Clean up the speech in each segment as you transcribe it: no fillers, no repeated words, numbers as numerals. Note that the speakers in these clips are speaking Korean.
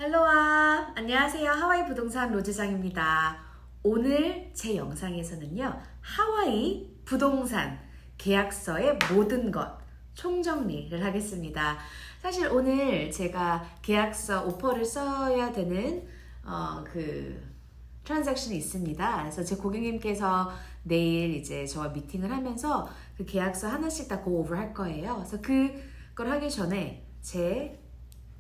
헬로와 안녕하세요. 하와이 부동산 로즈장입니다. 오늘 제 영상에서는요, 하와이 부동산 계약서의 모든 것 총정리를 하겠습니다. 사실 오늘 제가 계약서 오퍼를 써야 되는 트랜잭션이 있습니다. 그래서 제 고객님께서 내일 이제 저와 미팅을 하면서 그 계약서 하나씩 다 고오버 할 거예요. 그래서 그걸 하기 전에 제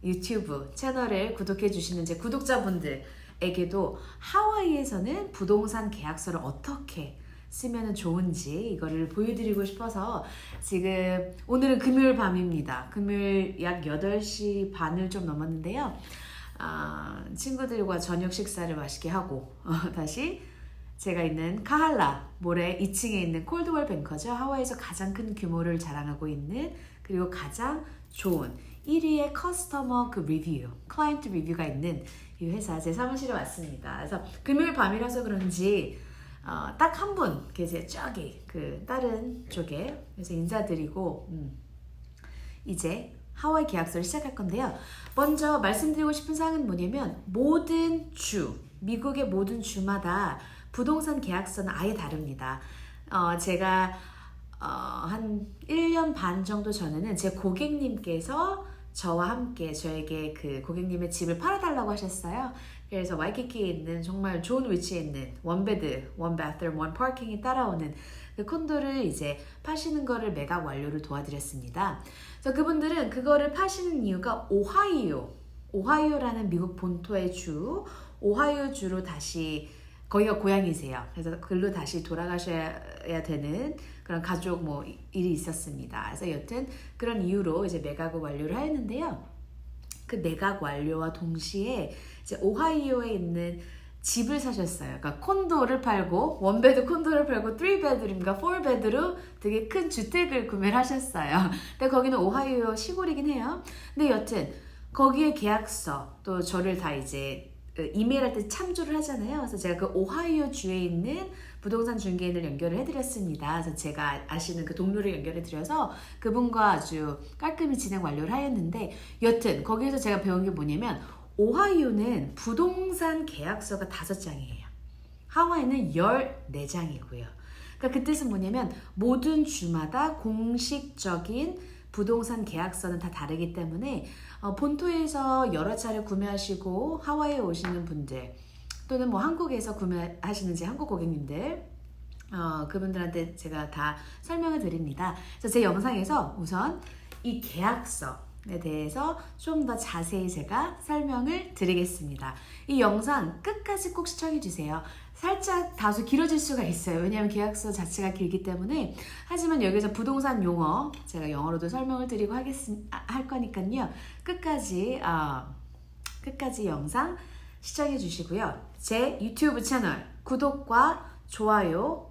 유튜브 채널을 구독해 주시는 제 구독자분들에게도 하와이에서는 부동산 계약서를 어떻게 쓰면 좋은지 이거를 보여드리고 싶어서 지금 오늘은 금요일 밤입니다. 금요일 약 8시 반을 좀 넘었는데요. 친구들과 저녁 식사를 맛있게 하고 다시 제가 있는 카할라 몰의 2층에 있는 콜드웰 뱅커죠. 하와이에서 가장 큰 규모를 자랑하고 있는, 그리고 가장 좋은 1위의 커스터머 리뷰, 클라이언트 리뷰가 있는 이 회사 제 사무실에 왔습니다. 그래서 금요일 밤이라서 그런지 딱 한 분 계세요. 저기 다른 쪽에. 그래서 인사드리고 이제 하와이 계약서를 시작할 건데요. 먼저 말씀드리고 싶은 사항은 뭐냐면, 미국의 모든 주마다 부동산 계약서는 아예 다릅니다. 제가 한 1년 반 정도 전에는 제 고객님께서 저와 함께 저에게 그 고객님의 집을 팔아달라고 하셨어요. 그래서 와이키키에 있는 정말 좋은 위치에 있는 원베드, 원 바스룸, 원 파킹이 따라오는 그 콘도를 이제 파시는 거를 매각 완료를 도와드렸습니다. 그래서 그분들은 그거를 파시는 이유가 오하이오라는 미국 본토의 주, 오하이오 주로 다시, 거기가 고향이세요. 그래서 글로 다시 돌아가셔야 되는 그런 가족 일이 있었습니다. 그래서 여튼 그런 이유로 이제 매각을 완료를 하였는데요. 그 매각 완료와 동시에 이제 오하이오에 있는 집을 사셨어요. 그러니까 콘도를 팔고, 원베드 콘도를 팔고 3베드룸과 4베드룸 되게 큰 주택을 구매를 하셨어요. 근데 거기는 오하이오 시골이긴 해요. 근데 여튼 거기에 계약서, 또 저를 다 이제 이메일할 때 참조를 하잖아요. 그래서 제가 그 오하이오 주에 있는 부동산 중개인을 연결을 해드렸습니다. 그래서 제가 아시는 그 동료를 연결해드려서 그분과 아주 깔끔히 진행 완료를 하였는데, 여튼 거기에서 제가 배운 게 뭐냐면, 오하이오는 부동산 계약서가 5장이에요. 하와이는 14장이고요. 그러니까 그 뜻은 뭐냐면, 모든 주마다 공식적인 부동산 계약서는 다 다르기 때문에 본토에서 여러 차례 구매하시고 하와이에 오시는 분들, 또는 한국에서 구매하시는 제 한국 고객님들, 그분들한테 제가 다 설명을 드립니다. 그래서 제 영상에서 우선 이 계약서에 대해서 좀 더 자세히 제가 설명을 드리겠습니다. 이 영상 끝까지 꼭 시청해 주세요. 살짝 다소 길어질 수가 있어요. 왜냐하면 계약서 자체가 길기 때문에. 하지만 여기서 부동산 용어 제가 영어로도 설명을 드리고 할 거니까요. 끝까지 영상 시청해 주시고요. 제 유튜브 채널 구독과 좋아요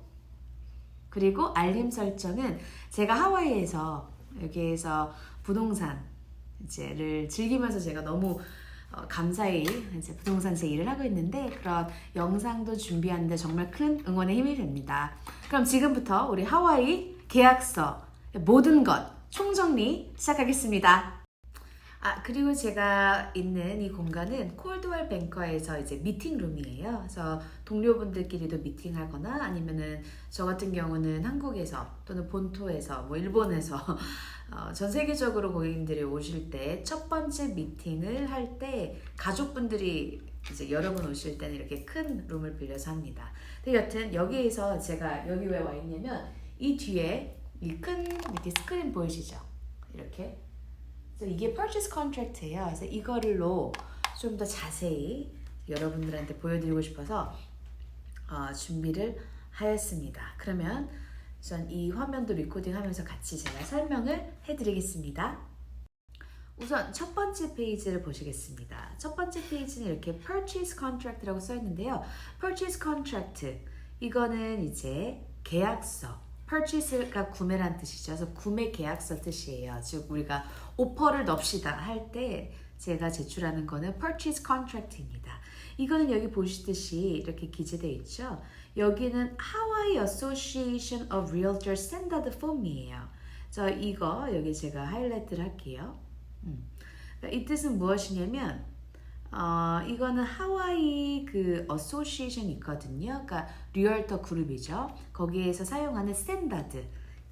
그리고 알림 설정은, 제가 하와이에서 여기에서 부동산을 즐기면서 제가 너무 감사히 이제 부동산 제 일을 하고 있는데, 그런 영상도 준비하는데 정말 큰 응원의 힘이 됩니다. 그럼 지금부터 우리 하와이 계약서 모든 것 총정리 시작하겠습니다. 그리고 제가 있는 이 공간은 콜드웰 뱅커에서 이제 미팅룸이에요. 그래서 동료분들끼리도 미팅하거나, 아니면은 저 같은 경우는 한국에서 또는 본토에서 일본에서 전 세계적으로 고객님들이 오실 때 첫 번째 미팅을 할 때 가족분들이 이제 여러 분 오실 때는 이렇게 큰 룸을 빌려서 합니다. 근데 여튼 여기에서 제가 여기 왜 와 있냐면, 이 뒤에 이 큰 밑에 스크린 보이시죠? 이렇게. 그래서 이게 purchase contract예요. 그래서 이거를로 좀 더 자세히 여러분들한테 보여드리고 싶어서 준비를 하였습니다. 그러면 전 이 화면도 리코딩하면서 같이 제가 설명을 해드리겠습니다. 우선 첫 번째 페이지를 보시겠습니다. 첫 번째 페이지는 이렇게 purchase contract라고 써 있는데요. purchase contract, 이거는 이제 계약서, purchase가 구매란 뜻이죠. 그래서 구매 계약서 뜻이에요. 즉 우리가 오퍼를 넣읍시다 할 때 제가 제출하는 거는 purchase contract입니다. 이거는 여기 보시듯이 이렇게 기재되어 있죠. 여기는 Hawaii Association of Realtors Standard Form이에요. 이거 여기 제가 하이라이트를 할게요. 이 뜻은 무엇이냐면 이거는 하와이 그 어소시에이션 있거든요. 그러니까 리얼터 그룹이죠. 거기에서 사용하는 스탠다드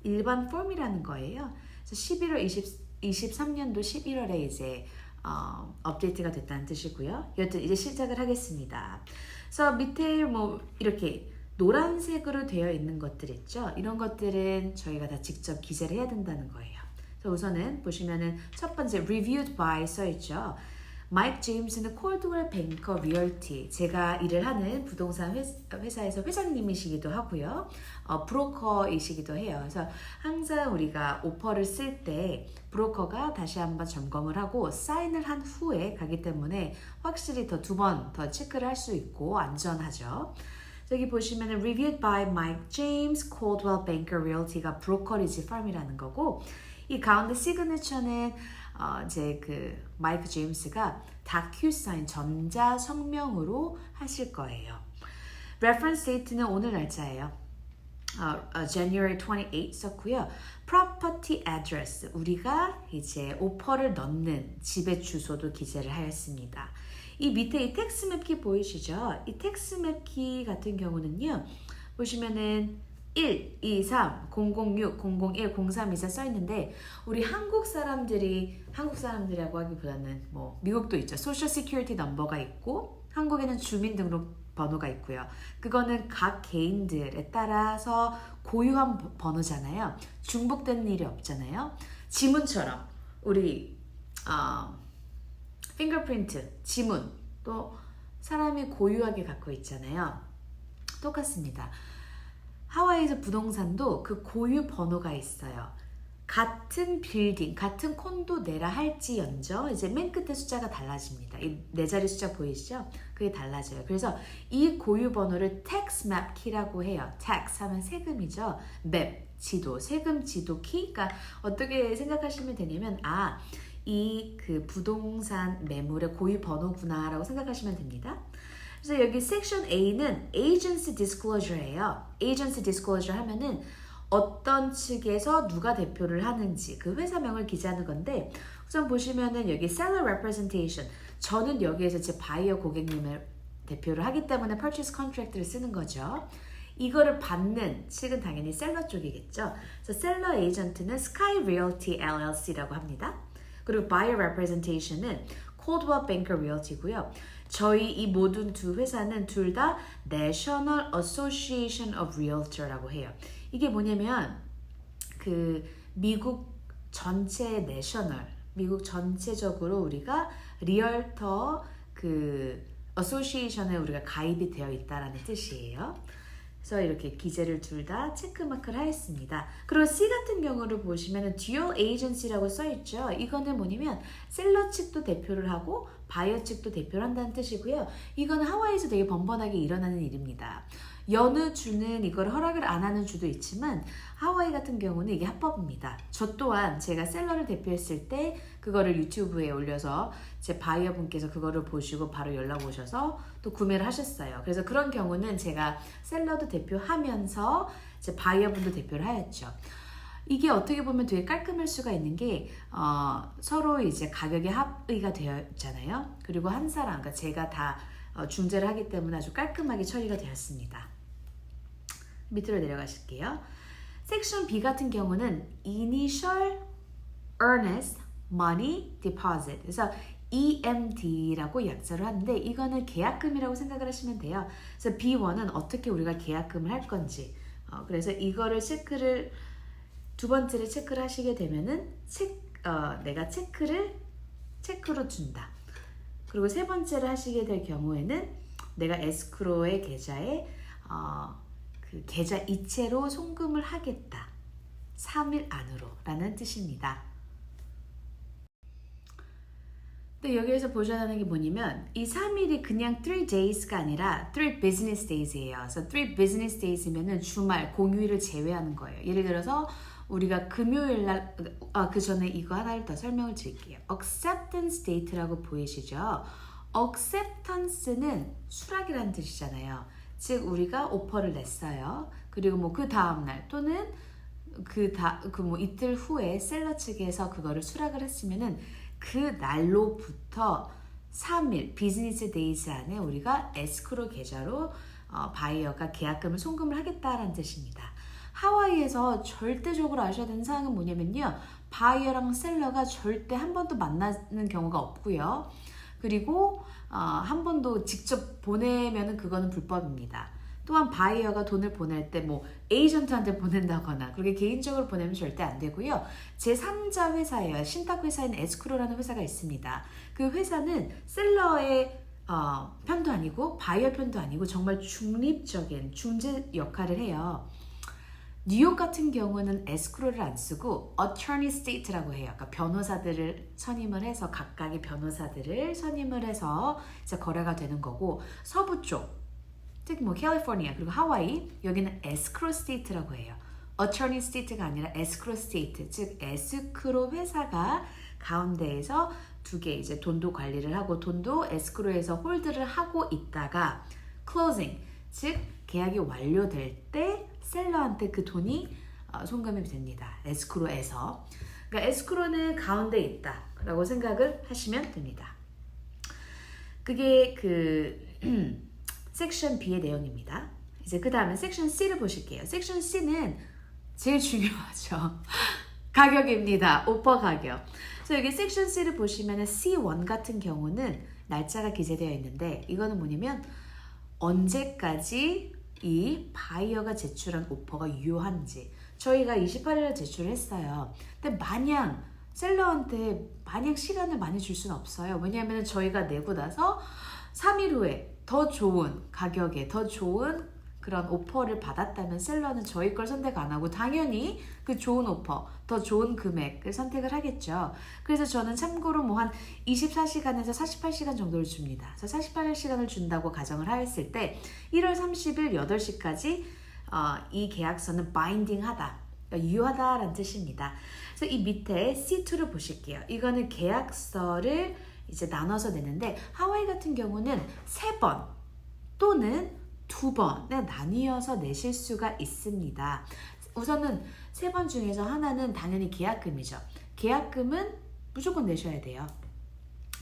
일반 폼이라는 거예요. 그래서 11월 23년도 11월에 이제 업데이트가 됐다는 뜻이고요. 여튼 이제 시작을 하겠습니다. 그래서 밑에 뭐 이렇게 노란색으로 되어 있는 것들 있죠. 이런 것들은 저희가 다 직접 기재를 해야 된다는 거예요. 그래서 우선은 보시면은 첫 번째 reviewed by 써 있죠. 마이크 제임스는 콜드웰 뱅커 리얼티, 제가 일을 하는 부동산 회사에서 회장님이시기도 하고요. 브로커이시기도 해요. 그래서 항상 우리가 오퍼를 쓸 때 브로커가 다시 한번 점검을 하고 사인을 한 후에 가기 때문에 확실히 더 두 번 더 체크를 할 수 있고 안전하죠. 여기 보시면은 reviewed by Mike James, Coldwell Banker Realty가 브로커리지 펌이라는 거고, 이 가운데 시그니처는 이제 그 마이크 제임스가 다큐사인 전자 성명으로 하실 거예요. reference date는 오늘 날짜예요. January 28 썼고요. property address, 우리가 이제 오퍼를 넣는 집의 주소도 기재를 하였습니다. 이 밑에 이 텍스 맵키 보이시죠? 이 텍스 맵키 같은 경우는요. 보시면은 1, 2, 3, 006, 001, 0324 써 있는데 우리 한국 사람들이라고 하기보다는 뭐 미국도 있죠. 소셜 시큐리티 넘버가 있고 한국에는 주민등록 번호가 있고요. 그거는 각 개인들에 따라서 고유한 번호잖아요. 중복되는 일이 없잖아요. 지문처럼 우리 핑거프린트, 지문 또 사람이 고유하게 갖고 있잖아요. 똑같습니다. 하와이에서 부동산도 그 고유 번호가 있어요. 같은 빌딩, 같은 콘도 내라 할지언정 이제 맨 끝에 숫자가 달라집니다. 이 네 자리 숫자 보이시죠? 그게 달라져요. 그래서 이 고유 번호를 tax map key라고 해요. tax 하면 세금이죠. map, 지도, 세금 지도 키. 그러니까 어떻게 생각하시면 되냐면 이 그 부동산 매물의 고유 번호구나라고 생각하시면 됩니다. 그래서 여기 섹션 A는 agency disclosure예요. agency disclosure 하면은 어떤 측에서 누가 대표를 하는지 그 회사명을 기재하는 건데, 우선 보시면은 여기 seller representation, 저는 여기에서 제 바이어 고객님을 대표를 하기 때문에 purchase contract를 쓰는 거죠. 이거를 받는 측은 당연히 셀러 쪽이겠죠. 그래서 셀러 에이전트는 Sky Realty LLC라고 합니다. 그리고 buyer representation은 Coldwell Banker Realty고요. 저희 이 모든 두 회사는 둘 다 National Association of Realtor라고 해요. 이게 뭐냐면 그 미국 전체 내셔널, 미국 전체적으로 우리가 리얼터 그 어소시에이션에 우리가 가입이 되어 있다라는 뜻이에요. 그래서 이렇게 기재를 둘 다 체크마크를 하였습니다. 그리고 C 같은 경우를 보시면 Dual Agency라고 써있죠. 이거는 뭐냐면 셀러 측도 대표를 하고 바이어 측도 대표를 한다는 뜻이고요. 이거는 하와이에서 되게 번번하게 일어나는 일입니다. 여느 주는 이걸 허락을 안 하는 주도 있지만 하와이 같은 경우는 이게 합법입니다. 저 또한 제가 셀러를 대표했을 때 그거를 유튜브에 올려서 제 바이어 분께서 그거를 보시고 바로 연락 오셔서 또 구매를 하셨어요. 그래서 그런 경우는 제가 셀러도 대표하면서 제 바이어 분도 대표를 하였죠. 이게 어떻게 보면 되게 깔끔할 수가 있는 게 서로 이제 가격에 합의가 되어 있잖아요. 그리고 한 사람, 그러니까 제가 다 중재를 하기 때문에 아주 깔끔하게 처리가 되었습니다. 밑으로 내려가실게요. 섹션 B 같은 경우는 Initial Earnest Money Deposit, 그래서 EMD라고 약자로 하는데 이거는 계약금이라고 생각을 하시면 돼요. 그래서 B1은 어떻게 우리가 계약금을 할 건지, 그래서 이거를 체크를 두 번째를 체크를 하시게 되면은 내가 체크로 준다. 그리고 세 번째를 하시게 될 경우에는 내가 에스크로의 계좌에 그 계좌 이체로 송금을 하겠다. 3일 안으로 라는 뜻입니다. 근데 여기에서 보셔야 하는 게 뭐냐면 이 3일이 그냥 3 days가 아니라 3 business days예요. 그래서 3 business days면은 주말, 공휴일을 제외하는 거예요. 예를 들어서 우리가 금요일 날, 그 전에 이거 하나를 더 설명을 드릴게요. acceptance date라고 보이시죠? acceptance는 수락이라는 뜻이잖아요. 즉 우리가 오퍼를 냈어요. 그리고 뭐 그 다음날 또는 뭐 이틀 후에 셀러 측에서 그거를 수락을 했으면은 그 날로부터 3일 비즈니스 데이즈 안에 우리가 에스크로 계좌로 바이어가 계약금을 송금을 하겠다라는 뜻입니다. 하와이에서 절대적으로 아셔야 되는 사항은 뭐냐면요. 바이어랑 셀러가 절대 한 번도 만나는 경우가 없고요. 그리고 한 번도 직접 보내면은 그거는 불법입니다. 또한 바이어가 돈을 보낼 때 뭐 에이전트한테 보낸다거나 그렇게 개인적으로 보내면 절대 안 되고요. 제3자 회사예요. 신탁 회사인 에스크로라는 회사가 있습니다. 그 회사는 셀러의 편도 아니고 바이어 편도 아니고 정말 중립적인 중재 역할을 해요. 뉴욕 같은 경우는 에스크로를 안 쓰고 attorney state라고 해요. 그러니까 변호사들을 선임을 해서 각각의 변호사들을 선임을 해서 이제 거래가 되는 거고 서부 쪽 특히 뭐 캘리포니아 그리고 하와이 여기는 에스크로 스테이트라고 해요. 어터니 스테이트가 아니라 에스크로 스테이트 즉 에스크로 회사가 가운데에서 두 개 이제 돈도 관리를 하고 돈도 에스크로에서 홀드를 하고 있다가 클로징 즉 계약이 완료될 때 셀러한테 그 돈이 송금이 됩니다. 에스크로에서 그러니까 에스크로는 가운데 있다라고 생각을 하시면 됩니다. 그게 그 섹션 B의 내용입니다. 이제 그 다음에 섹션 C를 보실게요. 섹션 C는 제일 중요하죠. 가격입니다. 오퍼 가격. 그래서 여기 섹션 C를 보시면 C1 같은 경우는 날짜가 기재되어 있는데 이거는 뭐냐면 언제까지 이 바이어가 제출한 오퍼가 유효한지 저희가 28일에 제출을 했어요. 근데 마냥 셀러한테 마냥 시간을 많이 줄 수는 없어요. 왜냐하면 저희가 내고 나서 3일 후에 더 좋은 가격에 더 좋은 그런 오퍼를 받았다면 셀러는 저희 걸 선택 안 하고 당연히 그 좋은 오퍼, 더 좋은 금액을 선택을 하겠죠. 그래서 저는 참고로 뭐 한 24시간에서 48시간 정도를 줍니다. 그래서 48시간을 준다고 가정을 하였을 때 1월 30일 8시까지 이 계약서는 바인딩하다, 그러니까 유효하다라는 뜻입니다. 그래서 이 밑에 C2를 보실게요. 이거는 계약서를 이제 나눠서 내는데 하와이 같은 경우는 3번 또는 2번에 나뉘어서 내실 수가 있습니다. 우선은 3번 중에서 하나는 당연히 계약금이죠. 계약금은 무조건 내셔야 돼요.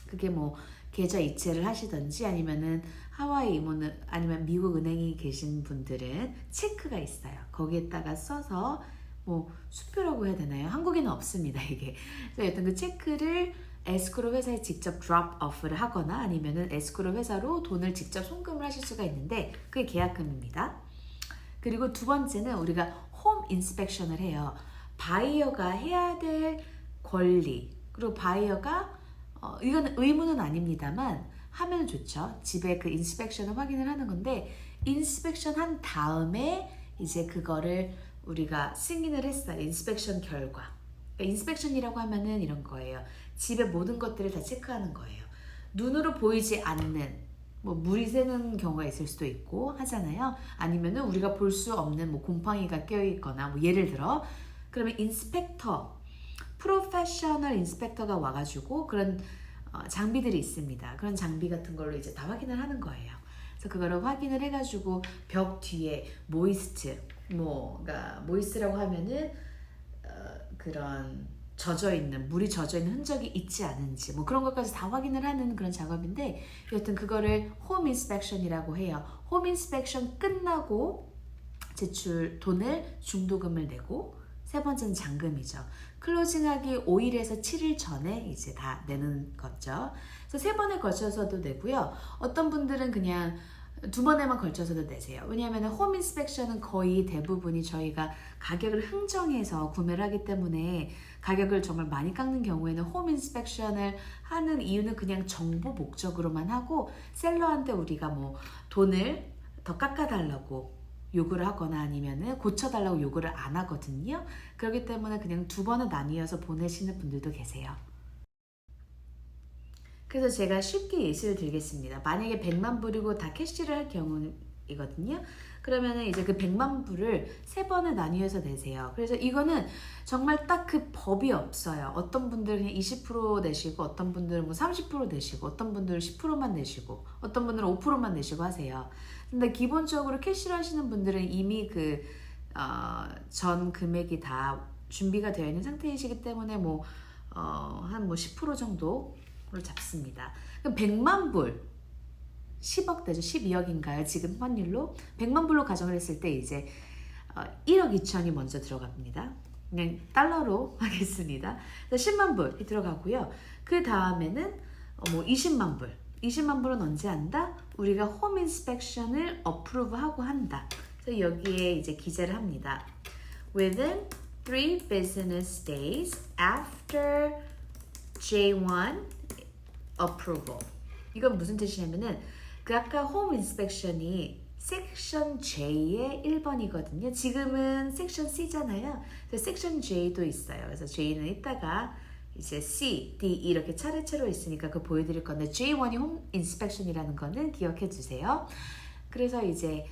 그게 뭐 계좌 이체를 하시든지 아니면은 하와이 이모는 아니면 미국 은행에 계신 분들은 체크가 있어요. 거기에다가 써서 뭐 수표라고 해야 되나요? 한국에는 없습니다 이게. 그래서 여튼 그 체크를 에스크로 회사에 직접 drop off를 하거나 아니면은 에스크로 회사로 돈을 직접 송금을 하실 수가 있는데 그게 계약금입니다. 그리고 두 번째는 우리가 홈 인스펙션을 해요. 바이어가 해야 될 권리 그리고 바이어가 이건 의무는 아닙니다만 하면 좋죠. 집에 그 인스펙션을 확인을 하는 건데 인스펙션 한 다음에 이제 그거를 우리가 승인을 했어요. 인스펙션 결과. 인스펙션이라고 하면은 이런 거예요. 집의 모든 것들을 다 체크하는 거예요. 눈으로 보이지 않는 뭐 물이 새는 경우가 있을 수도 있고 하잖아요. 아니면은 우리가 볼 수 없는 뭐 곰팡이가 껴 있거나 뭐 예를 들어 그러면 인스펙터, 프로페셔널 인스펙터가 와가지고 그런 장비들이 있습니다. 그런 장비 같은 걸로 이제 다 확인을 하는 거예요. 그래서 그거를 확인을 해가지고 벽 뒤에 모이스트, 그러니까 모이스트라고 하면은 그런 물이 젖어 있는 흔적이 있지 않은지 뭐 그런 것까지 다 확인을 하는 그런 작업인데 여튼 그거를 홈 인스펙션이라고 해요. 홈 인스펙션 끝나고 돈을 중도금을 내고 세 번째는 잔금이죠. 클로징하기 5일에서 7일 전에 이제 다 내는 거죠. 그래서 세 번에 걸쳐서도 내고요. 어떤 분들은 그냥 2번에만 걸쳐서도 내세요. 왜냐하면 홈 인스펙션은 거의 대부분이 저희가 가격을 흥정해서 구매를 하기 때문에 가격을 정말 많이 깎는 경우에는 홈 인스펙션을 하는 이유는 그냥 정보 목적으로만 하고 셀러한테 우리가 뭐 돈을 더 깎아달라고 요구를 하거나 아니면은 고쳐달라고 요구를 안 하거든요. 그렇기 때문에 그냥 2번에 나뉘어서 보내시는 분들도 계세요. 그래서 제가 쉽게 예시를 들겠습니다. 만약에 100만 불이고 다 캐시를 할 경우이거든요. 그러면은 이제 그 100만 불을 3번에 나뉘어서 내세요. 그래서 이거는 정말 딱 그 법이 없어요. 어떤 분들은 그냥 20% 내시고 어떤 분들은 뭐 30% 내시고 어떤 분들은 10%만 내시고 어떤 분들은 5%만 내시고 하세요. 근데 기본적으로 캐시를 하시는 분들은 이미 전 금액이 다 준비가 되어 있는 상태이시기 때문에 한 10% 정도 를 잡습니다. 그럼 100만 불 10억 되죠. 12억인가요? 지금 환율로 100만 불로 가정을 했을 때 이제 1억 2천이 먼저 들어갑니다. 그냥 달러로 하겠습니다. 10만 불이 들어가고요. 그 다음에는 뭐 20만 불. 20만 불은 언제 한다? 우리가 홈 인스펙션을 어프로브하고 한다. 그래서 여기에 이제 기재를 합니다. Within 3 business days after J1 approval. 이건 무슨 뜻이냐면은 그 아까 홈 인스펙션이 섹션 J의 1번이거든요. 지금은 섹션 C잖아요. 그래서 섹션 J도 있어요. 그래서 J는 이따가 이제 C, D 이렇게 차례차례로 있으니까 그거 보여드릴 건데 J1이 홈 인스펙션이라는 거는 기억해 주세요. 그래서 이제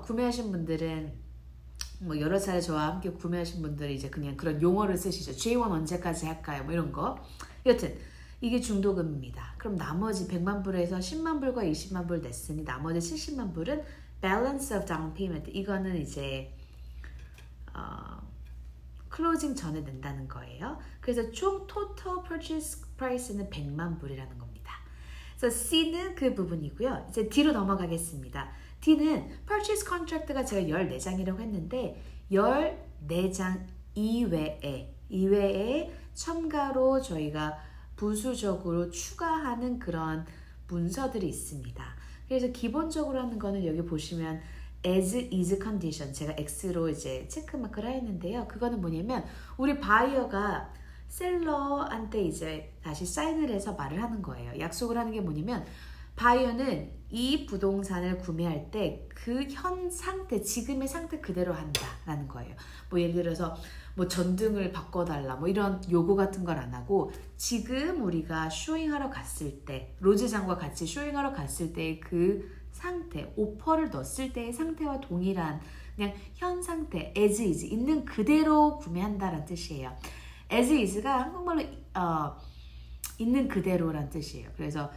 구매하신 분들은 뭐 여러 차례 저와 함께 구매하신 분들이 이제 그냥 그런 용어를 쓰시죠. J1 언제까지 할까요? 뭐 이런 거. 여튼 이게 중도금입니다. 그럼 나머지 100만 불에서 10만 불과 20만 불 냈으니 나머지 70만 불은 balance of down payment. 이거는 이제 클로징 전에 낸다는 거예요. 그래서 총 total purchase price는 100만 불이라는 겁니다. 그래서 C는 그 부분이고요. 이제 D로 넘어가겠습니다. D는 purchase contract가 제가 14장이라고 했는데 14장 이외에 첨가로 저희가 부수적으로 추가하는 그런 문서들이 있습니다. 그래서 기본적으로 하는 거는 여기 보시면 as is condition 제가 X로 이제 체크마크를 했는데요. 그거는 뭐냐면 우리 바이어가 셀러한테 이제 다시 사인을 해서 말을 하는 거예요. 약속을 하는 게 뭐냐면 바이어는 이 부동산을 구매할 때 그 현 상태, 지금의 상태 그대로 한다라는 거예요. 뭐 예를 들어서 뭐 전등을 바꿔달라 뭐 이런 요구 같은 걸 안 하고 지금 우리가 쇼잉하러 갔을 때 로즈장과 같이 쇼잉하러 갔을 때 그 상태, 오퍼를 넣었을 때의 상태와 동일한 그냥 현 상태, as is, 있는 그대로 구매한다라는 뜻이에요. as is가 한국말로 있는 그대로란 뜻이에요. 그래서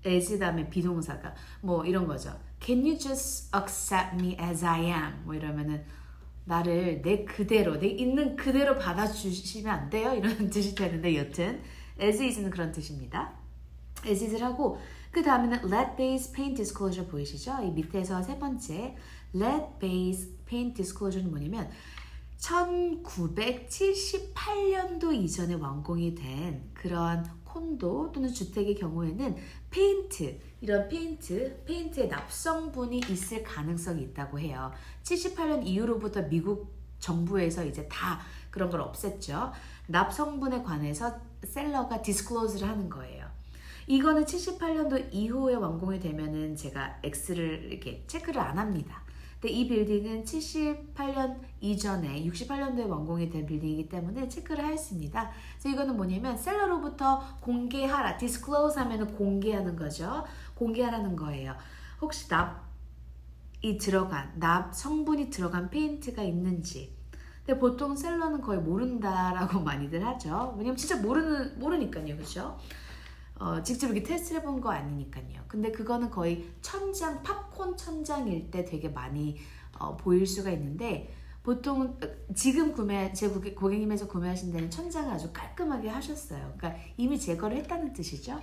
as 다음에 비동사가 뭐 이런 거죠. Can you just accept me as I am? 뭐 이러면은 나를 내 그대로, 내 있는 그대로 받아주시면 안 돼요? 이런 뜻이 되는데 여튼 as is는 그런 뜻입니다. as is를 하고 그 다음에는 let base paint disclosure 보이시죠? 이 밑에서 세 번째 let base paint disclosure는 뭐냐면 1978년도 이전에 완공이 된 그런 콘도 또는 주택의 경우에는 이런 페인트의 납성분이 있을 가능성이 있다고 해요. 78년 이후로부터 미국 정부에서 이제 다 그런 걸 없앴죠. 납성분에 관해서 셀러가 디스클로즈를 하는 거예요. 이거는 78년도 이후에 완공이 되면은 제가 X를 이렇게 체크를 안 합니다. 근데 이 빌딩은 78년 이전에 68년도에 완공이 된 빌딩이기 때문에 체크를 했습니다. 그래서 이거는 뭐냐면 셀러로부터 공개하라, disclose 하면은 공개하는 거죠. 공개하라는 거예요. 혹시 납 성분이 들어간 페인트가 있는지. 근데 보통 셀러는 거의 모른다라고 많이들 하죠. 왜냐면 진짜 모르니까요, 그렇죠? 직접 이렇게 테스트를 해본 거 아니니까요. 근데 그거는 거의 팝콘 천장일 때 되게 많이 보일 수가 있는데 보통 지금 제 고객님에서 구매하신 데는 천장을 아주 깔끔하게 하셨어요. 그러니까 이미 제거를 했다는 뜻이죠.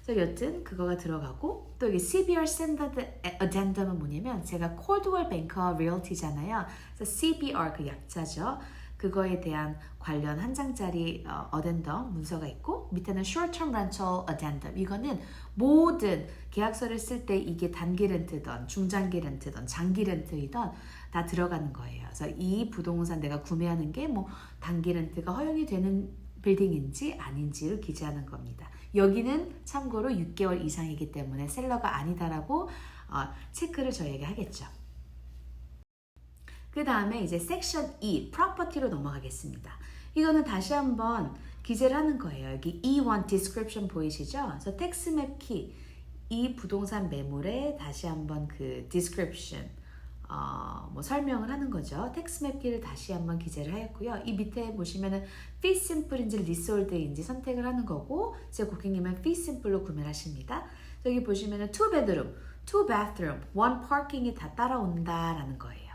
그래서 여튼 그거가 들어가고 또 이게 CBR Standard Addendum은 뭐냐면 제가 Coldwell Banker Realty잖아요. 그래서 CBR 그 약자죠. 그거에 대한 관련 한 장짜리 어덴덤 문서가 있고 밑에는 Short-Term Rental Addendum 이거는 모든 계약서를 쓸 때 이게 단기 렌트든 중장기 렌트든 장기 렌트이든 다 들어가는 거예요. 그래서 이 부동산 내가 구매하는 게 뭐 단기 렌트가 허용이 되는 빌딩인지 아닌지를 기재하는 겁니다. 여기는 참고로 6개월 이상이기 때문에 셀러가 아니다라고 체크를 저에게 하겠죠. 그 다음에 이제 섹션 E, property로 넘어가겠습니다. 이거는 다시 한번 기재를 하는 거예요. 여기 E1 description 보이시죠? 그래서 tax map key, 이 부동산 매물에 다시 한번 그 description, 뭐 설명을 하는 거죠. tax map key를 다시 한번 기재를 하였고요. 이 밑에 보시면은 fee simple인지 leasehold인지 선택을 하는 거고, 제 고객님은 fee simple로 구매를 하십니다. 여기 보시면은 2bedroom, 2bathroom, 1 parking이 다 따라온다라는 거예요.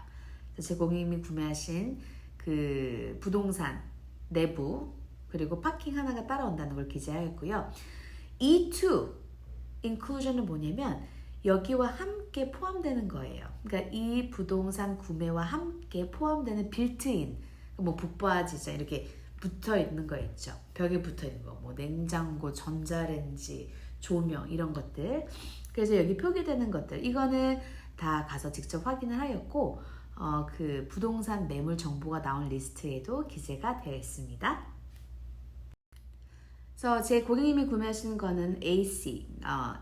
제 고객님이 구매하신 그 부동산 내부 그리고 파킹 하나가 따라온다는 걸 기재하였고요. E2 inclusion은 뭐냐면 여기와 함께 포함되는 거예요. 그러니까 이 부동산 구매와 함께 포함되는 빌트인, 뭐 붙박이자 이렇게 붙어 있는 거 있죠. 벽에 붙어 있는 거, 뭐 냉장고, 전자레인지, 조명 이런 것들. 그래서 여기 표기되는 것들, 이거는 다 가서 직접 확인을 하였고, 그 부동산 매물 정보가 나온 리스트에도 기재가 되어 있습니다. 그래서 제 고객님이 구매하시는 거는 AC,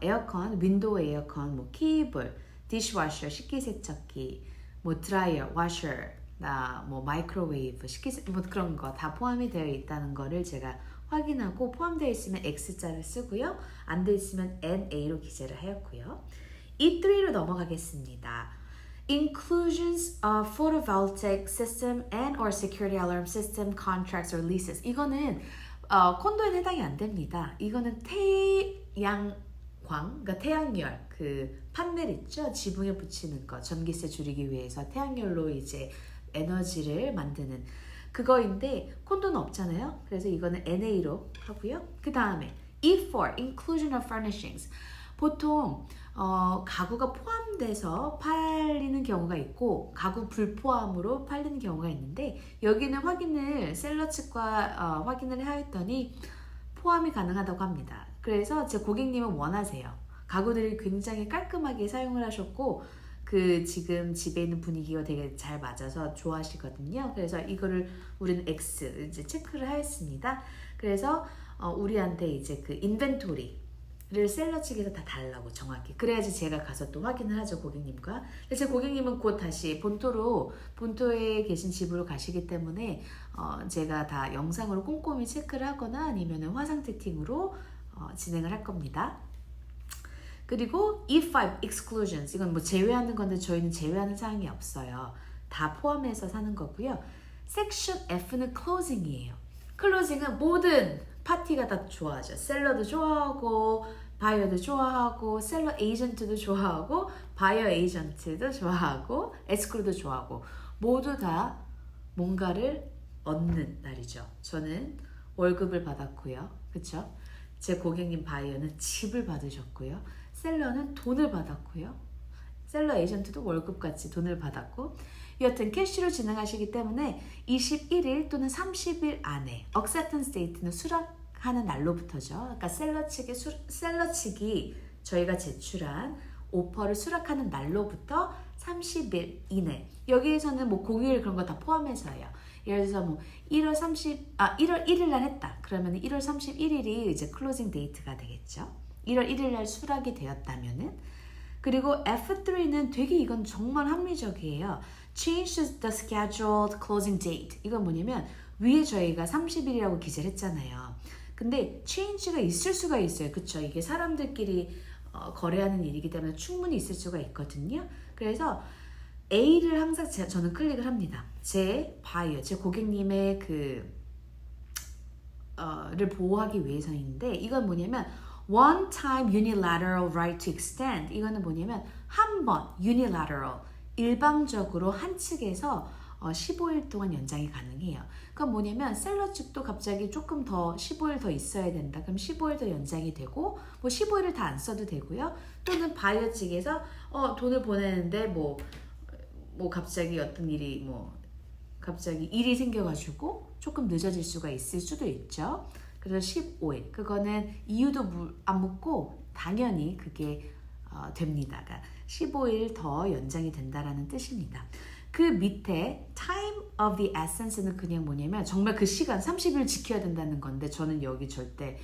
에어컨, 윈도우 에어컨, 뭐 케이블, 디시워셔, 식기세척기, 뭐 드라이어, 워셔, 뭐 마이크로웨이브, 뭐 그런 거 다 포함이 되어 있다는 거를 제가 확인하고 포함되어 있으면 X자를 쓰고요. 안 되어 있으면 NA로 기재를 하였고요. E3로 넘어가겠습니다. Inclusions of photovoltaic system and or security alarm system contracts or leases. 이거는 콘도에는 해당이 안 됩니다. 이거는 태양광, 그러니까 태양열, 그 판넬 있죠? 지붕에 붙이는 거, 전기세 줄이기 위해서 태양열로 이제 에너지를 만드는 그거인데 콘도는 없잖아요. 그래서 이거는 NA로 하고요. 그 다음에 E4, Inclusion of Furnishings. 보통 가구가 포함돼서 팔리는 경우가 있고 가구 불포함으로 팔리는 경우가 있는데 여기는 확인을 셀러 측과 확인을 하였더니 포함이 가능하다고 합니다. 그래서 제 고객님은 원하세요. 가구들이 굉장히 깔끔하게 사용을 하셨고 그 지금 집에 있는 분위기가 되게 잘 맞아서 좋아하시거든요. 그래서 이거를 우리는 X 이제 체크를 하였습니다. 그래서 우리한테 이제 그 인벤토리를 셀러 측에서 다 달라고 정확히. 그래야지 제가 가서 또 확인을 하죠, 고객님과. 근데 제 고객님은 곧 다시 본토에 계신 집으로 가시기 때문에 제가 다 영상으로 꼼꼼히 체크를 하거나 아니면 화상 채팅으로 진행을 할 겁니다. 그리고 E5 exclusions, 이건 뭐 제외하는 건데 저희는 제외하는 사항이 없어요. 다 포함해서 사는 거고요. 섹션 F는 closing이에요. 클로징은 모든 파티가 다 좋아하죠. 셀러도 좋아하고 바이어도 좋아하고 셀러 에이전트도 좋아하고 바이어 에이전트도 좋아하고 에스크로도 좋아하고 모두 다 뭔가를 얻는 날이죠. 저는 월급을 받았고요. 그렇죠? 제 고객님 바이어는 집을 받으셨고요. 셀러는 돈을 받았고요. 셀러 에이전트도 월급같이 돈을 받았고 여튼 캐시로 진행하시기 때문에 21일 또는 30일 안에 acceptance date는 수락하는 날로부터죠. 그러니까 셀러 측이 저희가 제출한 오퍼를 수락하는 날로부터 30일 이내. 여기에서는 뭐 공휴일 그런 거 다 포함해서요. 예를 들어서 뭐 1월 1일 날 했다. 그러면 1월 31일이 이제 클로징 데이트가 되겠죠. 1월 1일 날 수락이 되었다면은. 그리고 F3는 되게 이건 정말 합리적이에요. Change the scheduled closing date. 이건 뭐냐면 위에 저희가 30일이라고 기재를 했잖아요. 근데 change가 있을 수가 있어요. 그쵸? 이게 사람들끼리 거래하는 일이기 때문에 충분히 있을 수가 있거든요. 그래서 A를 항상 저는 클릭을 합니다. 제 바이어, 제 고객님의 를 보호하기 위해서인데 이건 뭐냐면 one time unilateral right to extend. 이거는 뭐냐면 한 번 unilateral 일방적으로 한 측에서 15일 동안 연장이 가능해요. 그건 뭐냐면 셀러 측도 갑자기 조금 더 15일 더 있어야 된다. 그럼 15일 더 연장이 되고 뭐 15일을 다 안 써도 되고요. 또는 바이어 측에서 돈을 보내는데 뭐 갑자기 어떤 일이 갑자기 일이 생겨가지고 조금 늦어질 수가 있을 수도 있죠. 그래서 15일 그거는 이유도 안 묻고 당연히 그게 됩니다. 그러니까 15일 더 연장이 된다라는 뜻입니다. 그 밑에 time of the essence는 그냥 뭐냐면 정말 그 시간 30일 지켜야 된다는 건데 저는 여기 절대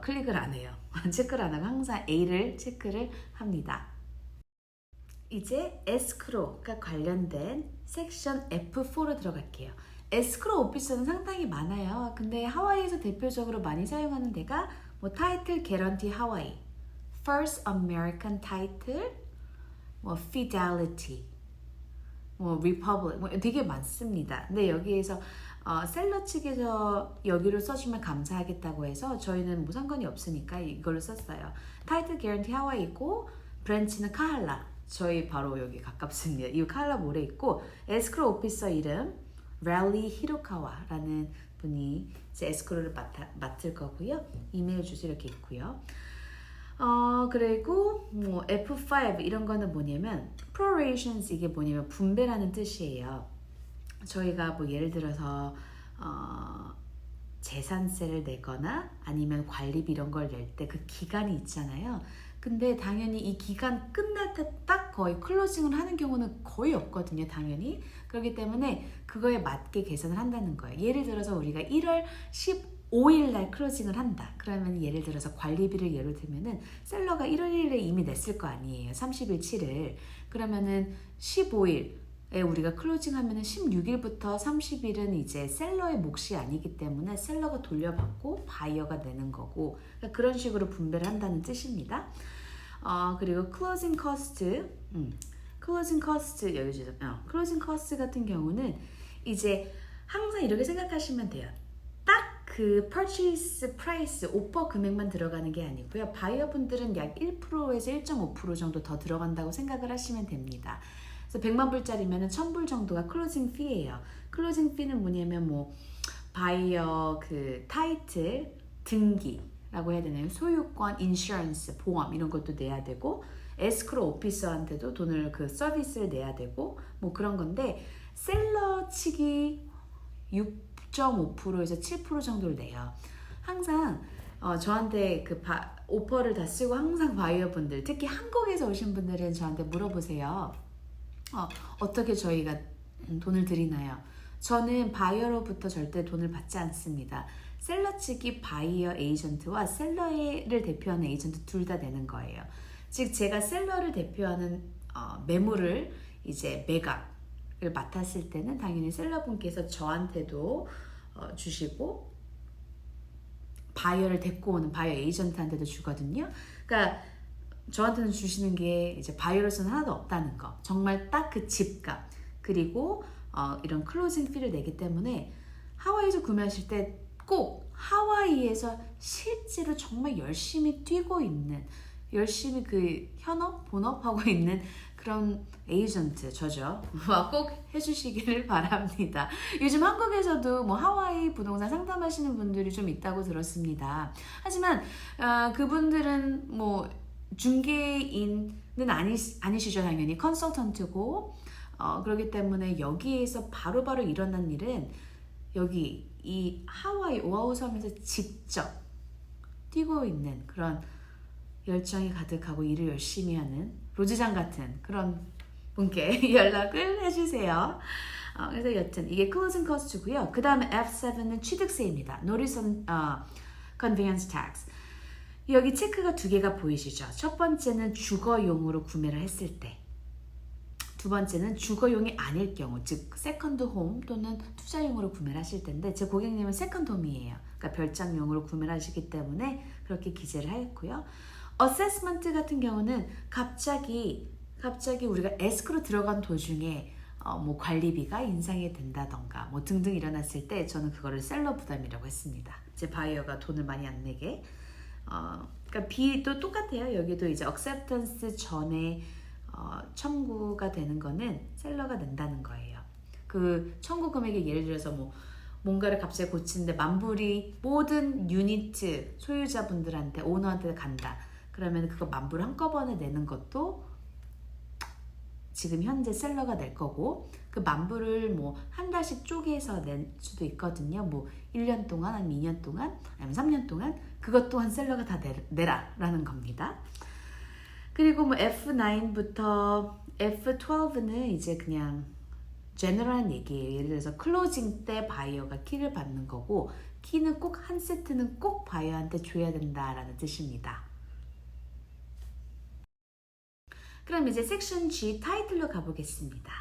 클릭을 안 해요. 체크를 안 하고 항상 A를 체크를 합니다. 이제 에스크로가 관련된 섹션 F4로 들어갈게요. 에스크로 오피스는 상당히 많아요. 근데 하와이에서 대표적으로 많이 사용하는 데가 뭐 타이틀 개런티 하와이, First American Title, 뭐 Fidelity, 뭐 Republic, 뭐 되게 많습니다. 근데 여기에서 셀러 측에서 여기로 써주면 감사하겠다고 해서 저희는 뭐 상관이 없으니까 이걸로 썼어요. 타이틀 개런티 하와이고 브랜치는 카할라. 저희 바로 여기 가깝습니다. 이 카할라 몰에 있고 에스크로 오피서 이름 랠리 히로카와라는 분이 이제 에스크로를 맡을 거고요. 이메일 주소 이렇게 있고요. 그리고 뭐 F5 이런 거는 뭐냐면 prorations 이게 뭐냐면 분배라는 뜻이에요. 저희가 뭐 예를 들어서 재산세를 내거나 아니면 관리비 이런 걸 낼 때 그 기간이 있잖아요. 근데 당연히 이 기간 끝날 때 딱 거의 클로징을 하는 경우는 거의 없거든요. 당연히. 그렇기 때문에 그거에 맞게 계산을 한다는 거예요. 예를 들어서 우리가 1월 15일 날 클로징을 한다. 그러면 예를 들어서 관리비를 예로 들면은 셀러가 1월 1일에 이미 냈을 거 아니에요. 30일 치를. 그러면은 15일 우리가 클로징 하면은 16일부터 30일은 이제 셀러의 몫이 아니기 때문에 셀러가 돌려받고 바이어가 내는 거고, 그러니까 그런 식으로 분배를 한다는 뜻입니다. 그리고 closing cost 여기 주죠. closing cost 같은 경우는 이제 항상 이렇게 생각하시면 돼요. 딱 그 purchase price 오퍼 금액만 들어가는 게 아니고요. 바이어 분들은 약 1%에서 1.5% 정도 더 들어간다고 생각을 하시면 됩니다. 그래서 100만 불짜리면 1000불 정도가 클로징 피예요. 클로징 피는 뭐냐면 뭐 바이어 그 타이틀, 등기라고 해야 되나요? 소유권, 인슈런스, 보험 이런 것도 내야 되고 에스크로 오피서한테도 돈을 그 서비스를 내야 되고 뭐 그런 건데 셀러 측이 6.5%에서 7% 정도를 내요. 항상 저한테 그 오퍼를 다 쓰고 항상 바이어 분들 특히 한국에서 오신 분들은 저한테 물어보세요. 어떻게 저희가 돈을 드리나요? 저는 바이어로부터 절대 돈을 받지 않습니다. 셀러 측이 바이어 에이전트와 셀러를 대표하는 에이전트 둘 다 내는 거예요. 즉 제가 셀러를 대표하는 매물을 이제 매각을 맡았을 때는 당연히 셀러분께서 저한테도 주시고 바이어를 데리고 오는 바이어 에이전트한테도 주거든요. 그러니까 저한테는 주시는 게 이제 바이어로서는 하나도 없다는 거. 정말 딱 그 집값 그리고 이런 클로징 피를 내기 때문에 하와이에서 구매하실 때 꼭 하와이에서 실제로 정말 열심히 뛰고 있는 열심히 그 현업, 본업하고 있는 그런 에이전트 저죠. 꼭 해주시기를 바랍니다. 요즘 한국에서도 뭐 하와이 부동산 상담하시는 분들이 좀 있다고 들었습니다. 하지만 그분들은 뭐 중개인은 아니시죠. 당연히 컨설턴트고 그렇기 때문에 여기에서 바로바로 일어난 일은 여기 이 하와이 오아후 섬에서 직접 뛰고 있는 그런 열정이 가득하고 일을 열심히 하는 로즈장 같은 그런 분께 연락을 해주세요. 그래서 여튼 이게 closing cost고요. 그 다음에 F7은 취득세입니다. Notice on Conveyance Tax. 여기 체크가 두 개가 보이시죠? 첫 번째는 주거용으로 구매를 했을 때, 두 번째는 주거용이 아닐 경우, 즉 세컨드 홈 또는 투자용으로 구매를 하실 텐데 제 고객님은 세컨드 홈이에요. 그러니까 별장용으로 구매를 하시기 때문에 그렇게 기재를 하였고요. 어세스먼트 같은 경우는 갑자기 우리가 에스크로 들어간 도중에 뭐 관리비가 인상이 된다던가 뭐 등등 일어났을 때 저는 그거를 셀러 부담이라고 했습니다. 제 바이어가 돈을 많이 안 내게. 그러니까 B도 똑같아요. 여기도 이제 acceptance 전에 청구가 되는 거는 셀러가 낸다는 거예요. 그 청구 금액이 예를 들어서 뭐 뭔가를 갑자기 고치는데 만불이 모든 유니트 소유자분들한테 오너한테 간다. 그러면 그거 만불 한꺼번에 내는 것도 지금 현재 셀러가 낼 거고 그 만불을 뭐 한 달씩 쪼개서 낼 수도 있거든요. 뭐 1년 동안 아니면 2년 동안 아니면 3년 동안 그것 또한 셀러가 다 내라라는 겁니다. 그리고 뭐 F9부터 F12는 이제 그냥 제너럴한 얘기예요. 예를 들어서 클로징 때 바이어가 키를 받는 거고 키는 꼭 한 세트는 꼭 바이어한테 줘야 된다라는 뜻입니다. 그럼 이제 섹션 G 타이틀로 가보겠습니다.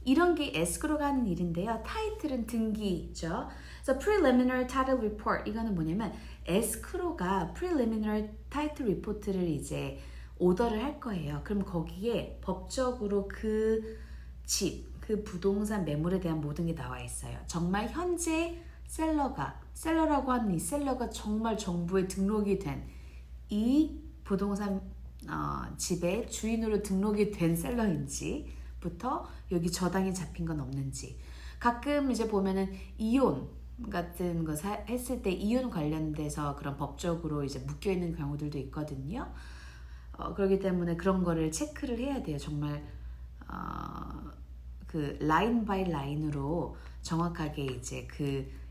이런 게 에스크로가 하는 일인데요. 타이틀은 등기죠. 그래서 preliminary title report 이거는 뭐냐면 에스크로가 preliminary title report를 이제 오더를 할 거예요. 그럼 거기에 법적으로 그 집, 그 부동산 매물에 대한 모든 게 나와 있어요. 정말 현재 셀러라고 하는 이 셀러가 정말 정부에 등록이 된 이 부동산 집의 주인으로 등록이 된 셀러인지부터 여기 저당이 잡힌 건 없는지. 가끔 이제 보면은 이혼 같은 거 했을 때 이윤 관련돼서 그런 법적으로 이제 묶여 있는 경우들도 있거든요. 그렇기 때문에 그런 거를 체크를 해야 돼요. 정말 그 라인 바이 라인으로 정확하게 이제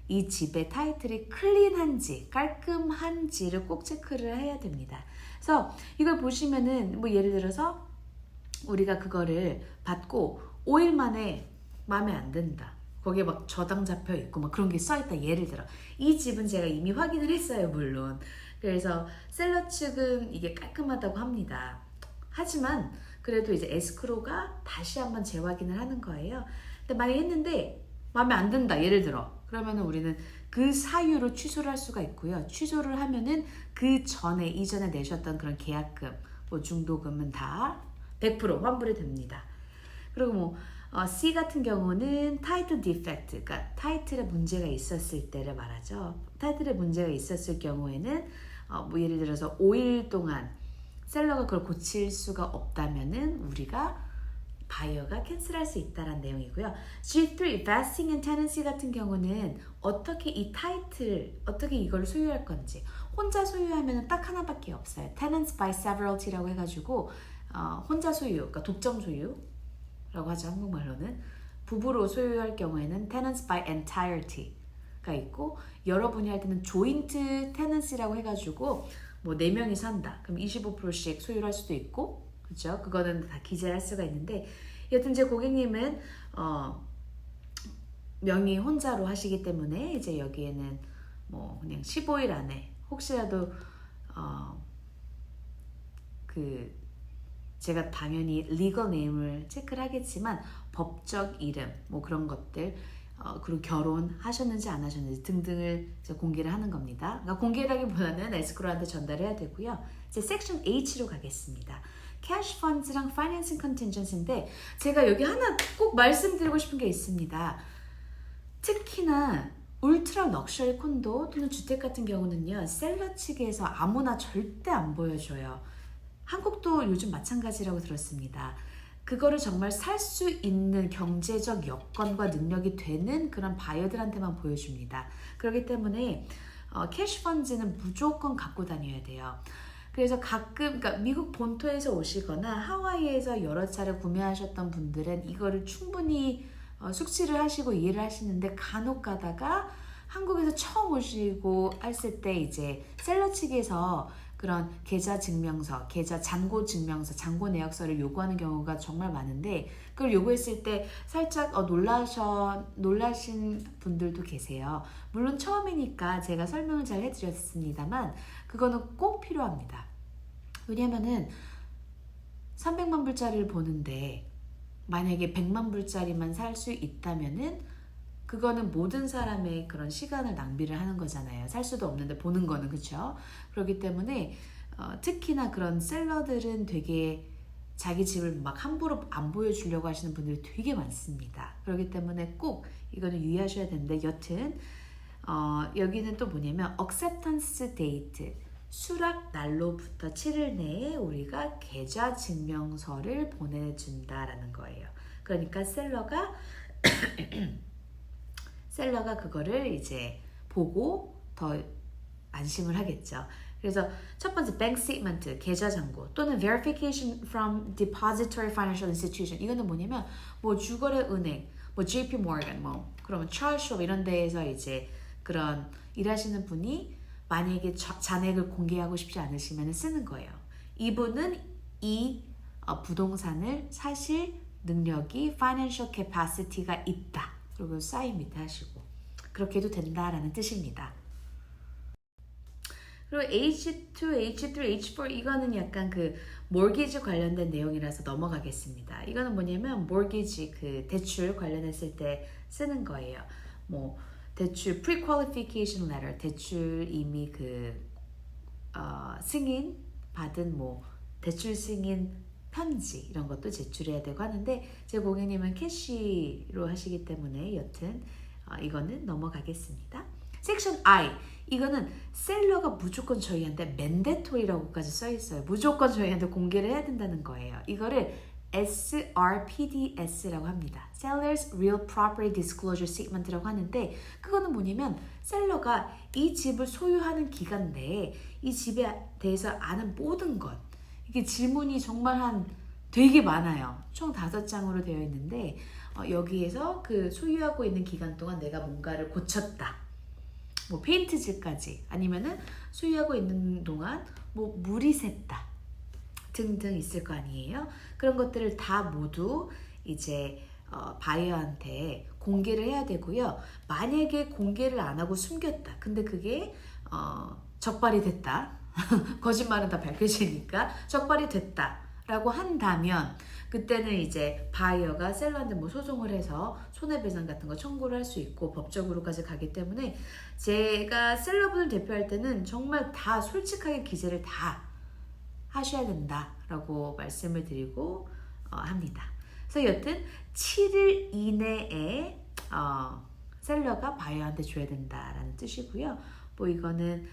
이 집의 타이틀이 클린한지 깔끔한지를 꼭 체크를 해야 됩니다. 그래서 이걸 보시면은 뭐 예를 들어서 우리가 그거를 받고 5일 만에 마음에 안 든다. 거기에 막 저당 잡혀 있고 막 그런 게 써 있다. 예를 들어 이 집은 제가 이미 확인을 했어요, 물론. 그래서 셀러 측은 이게 깔끔하다고 합니다. 하지만 그래도 이제 에스크로가 다시 한번 재확인을 하는 거예요. 근데 만약에 했는데 마음에 안 든다, 예를 들어. 그러면 우리는 그 사유로 취소를 할 수가 있고요. 취소를 하면은 이전에 내셨던 그런 계약금, 뭐 중도금은 다 100% 환불이 됩니다. 그리고 뭐 C 같은 경우는 타이틀 디펙트, 그러니까 타이틀에 문제가 있었을 때를 말하죠. 타이틀에 문제가 있었을 경우에는 뭐 예를 들어서 5일 동안 셀러가 그걸 고칠 수가 없다면은 우리가 바이어가 캔슬할 수 있다는 내용이고요. G3 vesting and tenancy 같은 경우는 어떻게 어떻게 이걸 소유할 건지. 혼자 소유하면 딱 하나밖에 없어요. Tenants by severalty라고 해가지고 혼자 소유, 그러니까 독점 소유라고 하죠, 한국말로는. 부부로 소유할 경우에는 tenants by entirety가 있고, 여러분이 할 때는 joint tenancy라고 해가지고 뭐 4명이 산다. 그럼 25%씩 소유를 할 수도 있고, 그렇죠? 그거는 다 기재할 수가 있는데, 여튼 제 고객님은 명의 혼자로 하시기 때문에 이제 여기에는 뭐 그냥 15일 안에 혹시라도 제가 당연히 리걸 네임을 체크를 하겠지만 법적 이름 뭐 그런 것들 그리고 결혼하셨는지 안 하셨는지 등등을 이제 공개를 하는 겁니다. 그러니까 공개라기보다는 에스크로한테 전달해야 되고요. 이제 섹션 H로 가겠습니다. 캐시 펀드랑 파이낸싱 컨틴전시인데 제가 여기 하나 꼭 말씀드리고 싶은 게 있습니다. 특히나 울트라 럭셔리 콘도 또는 주택 같은 경우는요, 셀러 측에서 아무나 절대 안 보여줘요. 한국도 요즘 마찬가지라고 들었습니다. 그거를 정말 살 수 있는 경제적 여건과 능력이 되는 그런 바이어들한테만 보여줍니다. 그렇기 때문에 캐시 펀드는 무조건 갖고 다녀야 돼요. 그래서 가끔, 그러니까 미국 본토에서 오시거나 하와이에서 여러 차례 구매하셨던 분들은 이거를 충분히 숙지를 하시고 이해를 하시는데, 간혹 가다가 한국에서 처음 오시고 했을 때 이제 셀러 측에서 그런 계좌 증명서, 계좌 잔고 증명서, 잔고 내역서를 요구하는 경우가 정말 많은데, 그걸 요구했을 때 살짝 놀라신 분들도 계세요. 물론 처음이니까 제가 설명을 잘 해드렸습니다만 그거는 꼭 필요합니다. 왜냐면은 300만 불짜리를 보는데 만약에 100만 불짜리만 살 수 있다면은 그거는 모든 사람의 그런 시간을 낭비를 하는 거잖아요. 살 수도 없는데 보는 거는, 그렇죠? 그렇기 때문에 특히나 그런 셀러들은 되게 자기 집을 막 함부로 안 보여주려고 하시는 분들이 되게 많습니다. 그렇기 때문에 꼭 이거는 유의하셔야 되는데, 여튼 여기는 또 뭐냐면 acceptance date, 수락 날로부터 7일 내에 우리가 계좌 증명서를 보내준다라는 거예요. 그러니까 셀러가 그거를 이제 보고 더 안심을 하겠죠. 그래서 첫 번째 bank statement, 계좌 잔고, 또는 verification from depository financial institution. 이거는 뭐냐면 뭐 주거래 은행, 뭐 JP Morgan, 뭐 그러면 Charles Schwab 이런 데에서 이제 그런 일하시는 분이 만약에 잔액을 공개하고 싶지 않으시면 쓰는 거예요. 이분은 이 부동산을 사실 능력이 financial capacity가 있다. 그리고 사인 밑에 하시고 그렇게 해도 된다라는 뜻입니다. 그리고 H2, H3, H4 이거는 약간 그 mortgage 관련된 내용이라서 넘어가겠습니다. 이거는 뭐냐면 mortgage 그 대출 관련했을 때 쓰는 거예요. 뭐 대출 pre-qualification letter, 대출 이미 승인 받은 뭐 대출 승인 편지 이런 것도 제출해야 되고 하는데, 제 고객님은 캐시로 하시기 때문에 여튼 이거는 넘어가겠습니다. 섹션 I, 이거는 셀러가 무조건 저희한테 mandatory라고까지 써 있어요. 무조건 저희한테 공개를 해야 된다는 거예요. 이거를 SRPDS라고 합니다. Seller's Real Property Disclosure Statement라고 하는데 그거는 뭐냐면 셀러가 이 집을 소유하는 기간 내에 이 집에 대해서 아는 모든 것 이게 질문이 정말 한 되게 많아요. 총 5장으로 되어 있는데 여기에서 그 소유하고 있는 기간 동안 내가 뭔가를 고쳤다. 뭐 페인트질까지 아니면은 소유하고 있는 동안 뭐 물이 샜다. 등등 있을 거 아니에요. 그런 것들을 다 모두 이제 바이어한테 공개를 해야 되고요. 만약에 공개를 안 하고 숨겼다. 근데 그게 적발이 됐다. 거짓말은 다 밝혀지니까 적발이 됐다라고 한다면 그때는 이제 바이어가 셀러한테 뭐 소송을 해서 손해배상 같은 거 청구를 할 수 있고 법적으로까지 가기 때문에 제가 셀러분을 대표할 때는 정말 다 솔직하게 기재를 다 하셔야 된다라고 말씀을 드리고 합니다. 그래서 여튼 7일 이내에 셀러가 바이어한테 줘야 된다라는 뜻이고요. 뭐 이거는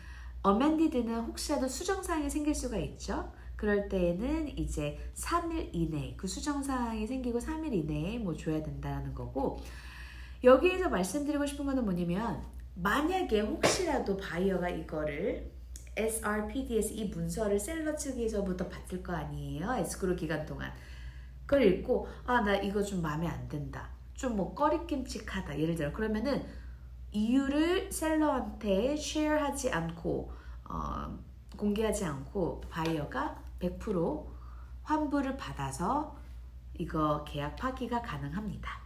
amended는 혹시라도 수정사항이 생길 수가 있죠. 그럴 때에는 이제 3일 이내 그 수정사항이 생기고 3일 이내에 뭐 줘야 된다는 거고 여기에서 말씀드리고 싶은 거는 뭐냐면 만약에 혹시라도 바이어가 이거를 SRPDS 이 문서를 셀러 측에서부터 받을 거 아니에요. 에스크로 기간 동안 그걸 읽고 나 이거 좀 마음에 안 든다. 좀 뭐 꺼리낌칙하다. 예를 들어 그러면은 이유를 셀러한테 쉐어하지 않고 공개하지 않고 바이어가 100% 환불을 받아서 이거 계약 파기가 가능합니다.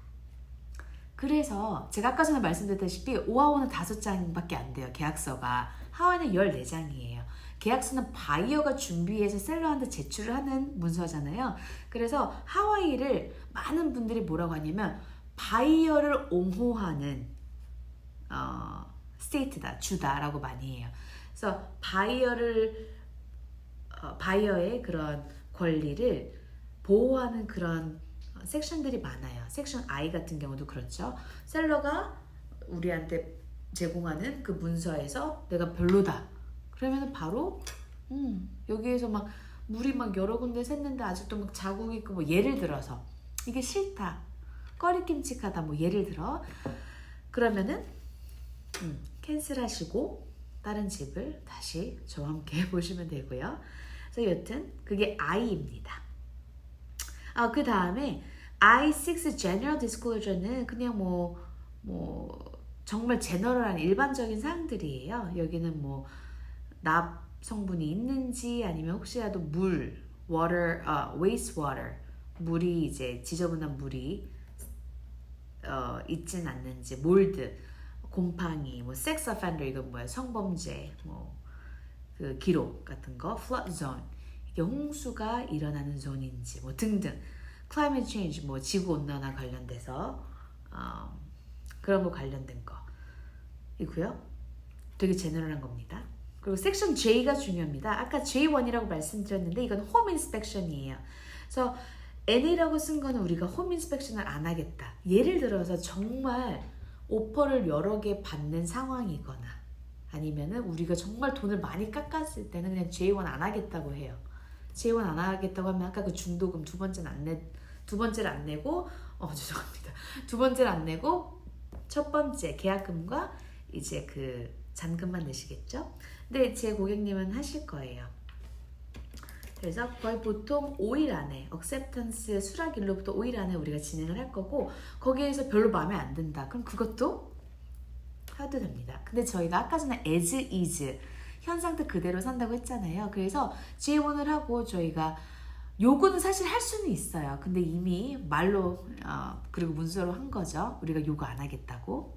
그래서 제가 아까 전에 말씀드렸다시피 오하오는 5장밖에 안 돼요. 계약서가. 하와이는 14장이에요. 계약서는 바이어가 준비해서 셀러한테 제출을 하는 문서잖아요. 그래서 하와이를 많은 분들이 뭐라고 하냐면 바이어를 옹호하는 스테이트다, 주다라고 많이 해요. 그래서 바이어의 그런 권리를 보호하는 그런 섹션들이 많아요. 섹션 I 같은 경우도 그렇죠. 셀러가 우리한테 제공하는 그 문서에서 내가 별로다. 그러면 바로 여기에서 막 물이 막 여러 군데 샜는데 아직도 막 자국이 있고 뭐 예를 들어서 이게 싫다. 꺼리낌칙하다. 뭐 예를 들어 그러면은 캔슬하시고 다른 집을 다시 저와 함께 보시면 되고요. 그래서 여튼 그게 I입니다. 그 다음에 I6 General Disclosure는 그냥 뭐 정말 제너럴한 일반적인 사항들이에요. 여기는 뭐 납 성분이 있는지 아니면 혹시라도 물, waste water, 물이 이제 지저분한 물이 있진 않는지, 몰드, 곰팡이, 뭐 섹스 offender 이건 뭐야, 성범죄, 뭐 그 기록 같은 거, flood zone 이게 홍수가 일어나는 존인지 뭐 등등, climate change 뭐 지구 온난화 관련돼서 그런 거 관련된 거 이고요. 되게 제너럴한 겁니다. 그리고 섹션 J가 중요합니다. 아까 J1이라고 말씀드렸는데 이건 홈 인스펙션이에요. 그래서 NA라고 쓴 거는 우리가 홈 인스펙션을 안 하겠다. 예를 들어서 정말 오퍼를 여러 개 받는 상황이거나 아니면은 우리가 정말 돈을 많이 깎았을 때는 그냥 J1 안 하겠다고 해요. J1 안 하겠다고 하면 아까 그 중도금 두 번째를 안 내고 죄송합니다. 두 번째를 안 내고 첫 번째 계약금과 이제 그 잔금만 내시겠죠? 근데 제 고객님은 하실 거예요. 그래서 거의 보통 5일 안에 acceptance 수락일로부터 5일 안에 우리가 진행을 할 거고 거기에서 별로 마음에 안 든다. 그럼 그것도 해도 됩니다. 근데 저희가 아까 전에 as is 현 상태 그대로 산다고 했잖아요. 그래서 J1을 하고 저희가 요구는 사실 할 수는 있어요. 근데 이미 말로 그리고 문서로 한 거죠. 우리가 요구 안 하겠다고.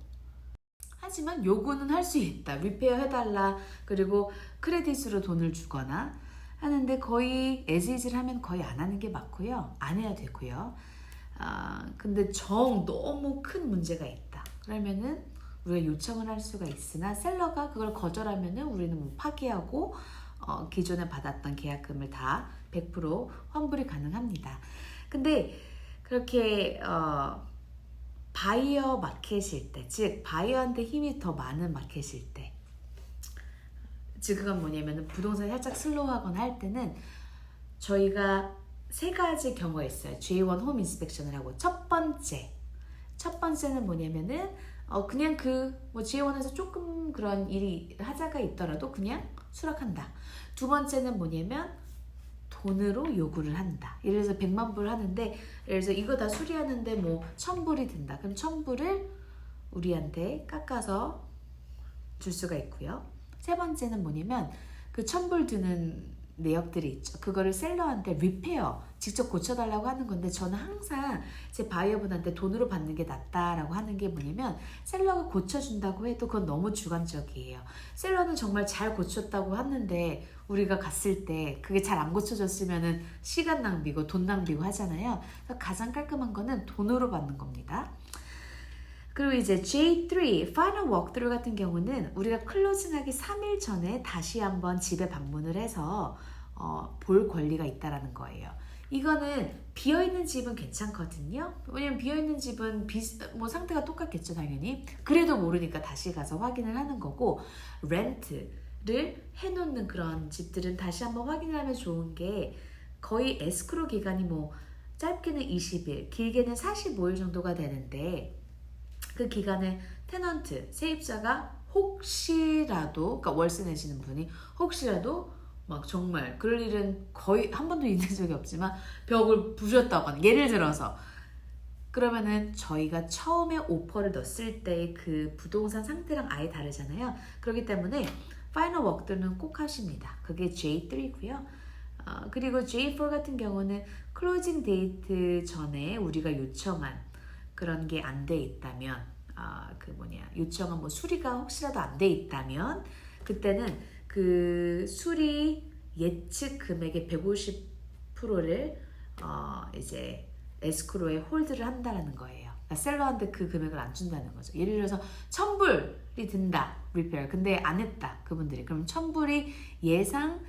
하지만 요구는 할 수 있다. 리페어 해달라. 그리고 크레딧으로 돈을 주거나 하는데 거의 as is를 하면 거의 안 하는 게 맞고요. 안 해야 되고요. 근데 너무 큰 문제가 있다. 그러면은 우리가 요청을 할 수가 있으나 셀러가 그걸 거절하면은 우리는 뭐 파기하고 기존에 받았던 계약금을 다 100% 환불이 가능합니다. 근데 그렇게 바이어 마켓일 때, 즉 바이어한테 힘이 더 많은 마켓일 때, 즉 그건 뭐냐면 부동산이 살짝 슬로우하거나 할 때는 저희가 세 가지 경우가 있어요. J1 홈 인스펙션을 하고 첫 번째는 뭐냐면은 그냥 뭐 J1에서 조금 그런 일이 하자가 있더라도 그냥 수락한다. 두 번째는 뭐냐면 돈으로 요구를 한다. 예를 들어서 100만 불 하는데 예를 들어서 이거 다 수리하는데 뭐 1000불이 든다. 그럼 1000불을 우리한테 깎아서 줄 수가 있고요. 세 번째는 뭐냐면 그 1000불 드는 내역들이 있죠. 그거를 셀러한테 리페어 직접 고쳐달라고 하는 건데 저는 항상 제 바이어분한테 돈으로 받는 게 낫다라고 하는 게 뭐냐면 셀러가 고쳐준다고 해도 그건 너무 주관적이에요. 셀러는 정말 잘 고쳤다고 하는데 우리가 갔을 때 그게 잘 안 고쳐졌으면은 시간 낭비고 돈 낭비고 하잖아요. 그래서 가장 깔끔한 거는 돈으로 받는 겁니다. 그리고 이제 J3 Final Walkthrough 같은 경우는 우리가 클로징하기 3일 전에 다시 한번 집에 방문을 해서 볼 권리가 있다라는 거예요. 이거는 비어있는 집은 괜찮거든요. 왜냐면 비어있는 집은 뭐 상태가 똑같겠죠 당연히. 그래도 모르니까 다시 가서 확인을 하는 거고 렌트를 해놓는 그런 집들은 다시 한번 확인을 하면 좋은 게 거의 에스크로 기간이 뭐 짧게는 20일 길게는 45일 정도가 되는데 그 기간에 테넌트, 세입자가 혹시라도 그러니까 월세 내시는 분이 혹시라도 막 정말 그럴 일은 거의 한 번도 있는 적이 없지만 벽을 부셨다거나 예를 들어서 그러면은 저희가 처음에 오퍼를 넣었을 때 그 부동산 상태랑 아예 다르잖아요. 그렇기 때문에 파이널 워크들은 꼭 하십니다. 그게 J3고요. 그리고 J4 같은 경우는 클로징 데이트 전에 우리가 요청한 그런 게 안 돼 있다면 요청한 뭐 수리가 혹시라도 안 돼 있다면 그때는 그 수리 예측 금액의 150%를 이제 에스크로에 홀드를 한다는 거예요. 그러니까 셀러한테 그 금액을 안 준다는 거죠. 예를 들어서 1000불이 든다 리페어 근데 안 했다 그분들이 그럼 1000불이 예상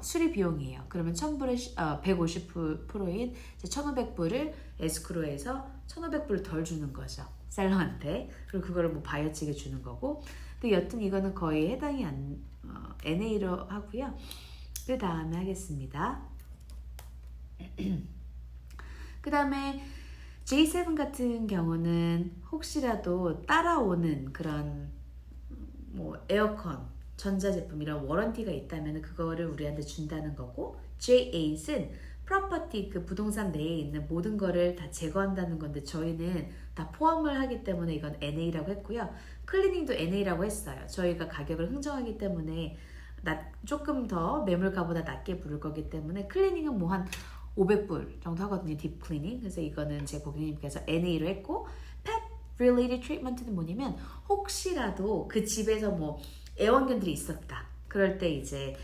수리 비용이에요. 그러면 1000불에 150%인 1500불을 에스크로에서 1500불을 덜 주는 거죠. 셀러한테. 그리고 그거를 뭐 바이어 측에 주는 거고. 근데 여튼 이거는 거의 해당이 NA로 하고요. 그 다음에 하겠습니다. 그 다음에 J7 같은 경우는 혹시라도 따라오는 그런 뭐 에어컨 전자제품 이런 워런티가 있다면 그거를 우리한테 준다는 거고 J8은 프로퍼티 그 부동산 내에 있는 모든 거를 다 제거한다는 건데 저희는 다 포함을 하기 때문에 이건 NA라고 했고요. 클리닝도 NA라고 했어요. 저희가 가격을 흥정하기 때문에 조금 더 매물가보다 낮게 부를 거기 때문에 클리닝은 뭐 한 500불 정도 하거든요. 딥 클리닝. 그래서 이거는 제 고객님께서 NA로 했고 pet related treatment는 뭐냐면 혹시라도 그 집에서 뭐 애완견들이 있었다. 그럴 때 이제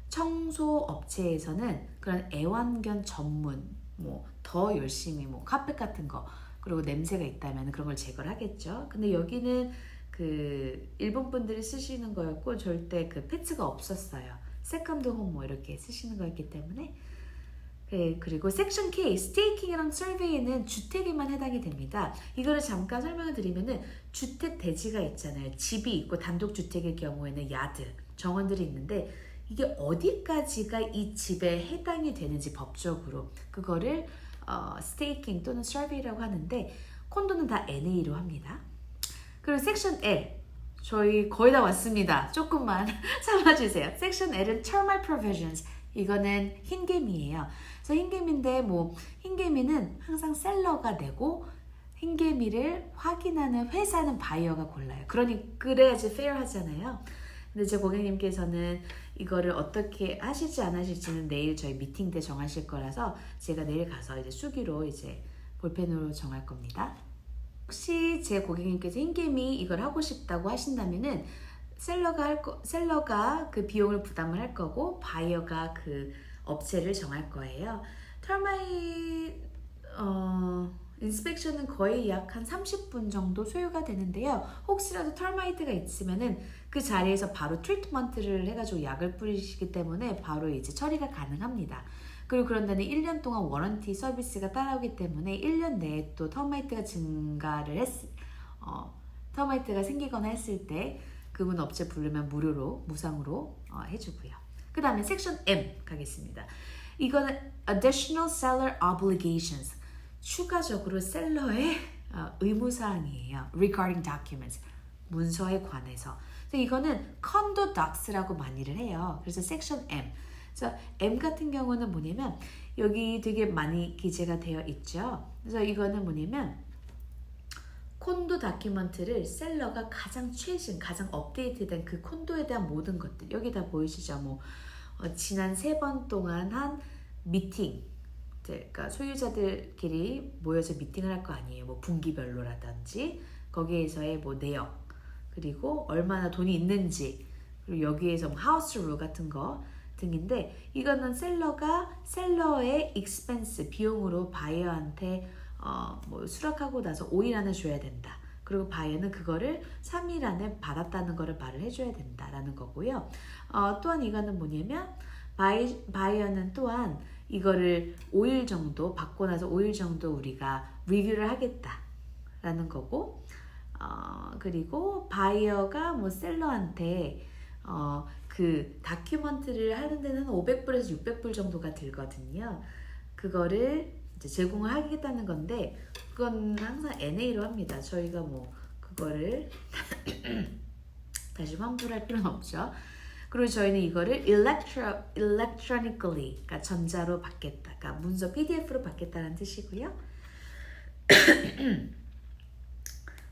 청소 업체에서는 그런 애완견 전문 뭐 더 열심히 뭐 카펫 같은 거 그리고 냄새가 있다면 그런 걸 제거를 하겠죠. 근데 여기는 그 일본 분들이 쓰시는 거였고 절대 그 패츠가 없었어요. 세컨드 홈 뭐 이렇게 쓰시는 거였기 때문에 그리고 섹션 K, 스테이킹이랑 서베이는 주택에만 해당이 됩니다. 이거를 잠깐 설명을 드리면은 주택 대지가 있잖아요. 집이 있고 단독주택의 경우에는 야드, 정원들이 있는데 이게 어디까지가 이 집에 해당이 되는지 법적으로 그거를 스테이킹 또는 서베이라고 하는데 콘도는 다 NA로 합니다. 그리고 섹션 L, 저희 거의 다 왔습니다. 조금만 참아주세요. 섹션 L은 termite provisions, 이거는 흰개미예요. 그래서 흰개미인데 뭐 흰개미는 항상 셀러가 내고 흰개미를 확인하는 회사는 바이어가 골라요. 그래야지 fair 하잖아요. 근데 제 고객님께서는 이거를 어떻게 하실지 안 하실지는 내일 저희 미팅 때 정하실 거라서 제가 내일 가서 이제 수기로 이제 볼펜으로 정할 겁니다. 혹시 제 고객님께서 흰개미 이걸 하고 싶다고 하신다면은 셀러가 그 비용을 부담을 할 거고 바이어가 그 업체를 정할 거예요. 터마이트 인스펙션은 거의 약 한 30분 정도 소요가 되는데요. 혹시라도 터마이트가 있으면은 그 자리에서 바로 트리트먼트를 해가지고 약을 뿌리시기 때문에 바로 이제 처리가 가능합니다. 그리고 그런 데는 1년 동안 워런티 서비스가 따라오기 때문에 1년 내에 또 터마이트가 터마이트가 생기거나 했을 때 그분 업체 부르면 무료로 무상으로 해주고요. 그 다음에 섹션 M 가겠습니다. 이거는 additional seller obligations. 추가적으로 셀러의 의무사항이에요. regarding documents. 문서에 관해서. 그래서 이거는 condo docs라고 많이를 해요. 그래서 섹션 M. 그래서 M 같은 경우는 뭐냐면 여기 되게 많이 기재가 되어 있죠. 그래서 이거는 뭐냐면 콘도 다큐먼트를 셀러가 가장 최신, 가장 업데이트된 그 콘도에 대한 모든 것들 여기 다 보이시죠? 뭐 지난 3번 동안 한 미팅, 그러니까 소유자들끼리 모여서 미팅을 할 거 아니에요. 뭐 분기별로라든지 거기에서의 뭐 내역, 그리고 얼마나 돈이 있는지, 그리고 여기에서 뭐 하우스 룰 같은 거 등인데 이거는 셀러의 익스펜스 비용으로 바이어한테 뭐 수락하고 나서 5일 안에 줘야 된다. 그리고 바이어는 그거를 3일 안에 받았다는 거를 말을 해줘야 된다라는 거고요. 또한 이거는 뭐냐면 바이어는 또한 이거를 5일 정도 받고 나서 5일 정도 우리가 리뷰를 하겠다라는 거고, 그리고 바이어가 뭐 셀러한테 그 다큐먼트를 하는 데는 500불에서 600불 정도가 들거든요. 그거를 이제 제공을 하겠다는 건데 그건 항상 NA로 합니다. 저희가 뭐 그거를 다시 환불할 필요는 없죠. 그리고 저희는 이거를 electronically, 그러니까 전자로 받겠다, 그러니까 문서 PDF로 받겠다는 뜻이고요.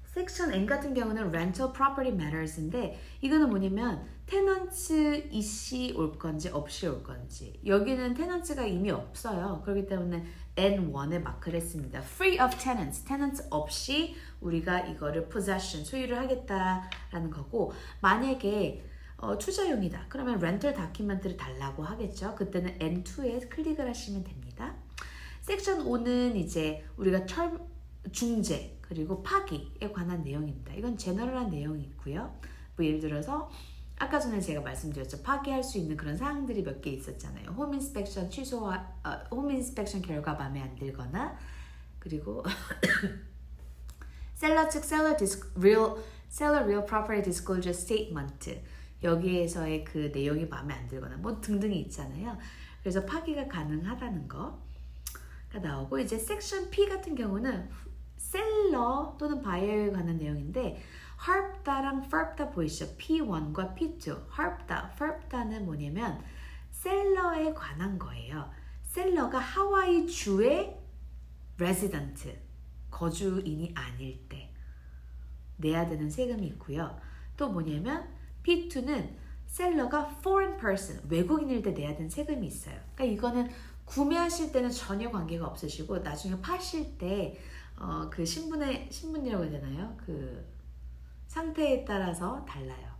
섹션 N 같은 경우는 rental property matters인데 이거는 뭐냐면 테넌트 이시 올 건지 없이 올 건지. 여기는 테넌트가 이미 없어요. 그렇기 때문에 N1에 마크를 했습니다. free of tenants, tenants 없이 우리가 이거를 possession, 소유를 하겠다라는 거고, 만약에 투자용이다. 그러면 렌털 다큐멘트를 달라고 하겠죠. 그때는 N2에 클릭을 하시면 됩니다. 섹션 5는 이제 우리가 중재 그리고 파기에 관한 내용입니다. 이건 제너럴한 내용이 있고요. 뭐 예를 들어서 아까 전에 제가 말씀드렸죠. 파기할 수 있는 그런 사항들이 몇 개 있었잖아요. 홈 인스펙션 홈 인스펙션 결과 마음에 안 들거나, 그리고 셀러 측 seller real property disclosure statement, 여기에서의 그 내용이 마음에 안 들거나 뭐 등등이 있잖아요. 그래서 파기가 가능하다는 거가 나오고, 이제 섹션 P 같은 경우는 셀러 또는 바이어에 관한 내용인데 harp다랑 ferp다 보이시죠? P1과 P2. ferp다는 뭐냐면 셀러에 관한 거예요. 셀러가 하와이 주의 resident, 거주인이 아닐 때 내야 되는 세금이 있고요. 또 뭐냐면 P2는 셀러가 foreign person, 외국인일 때 내야 되는 세금이 있어요. 그러니까 이거는 구매하실 때는 전혀 관계가 없으시고 나중에 파실 때 그 신분이라고 해야 되나요? 그 상태에 따라서 달라요.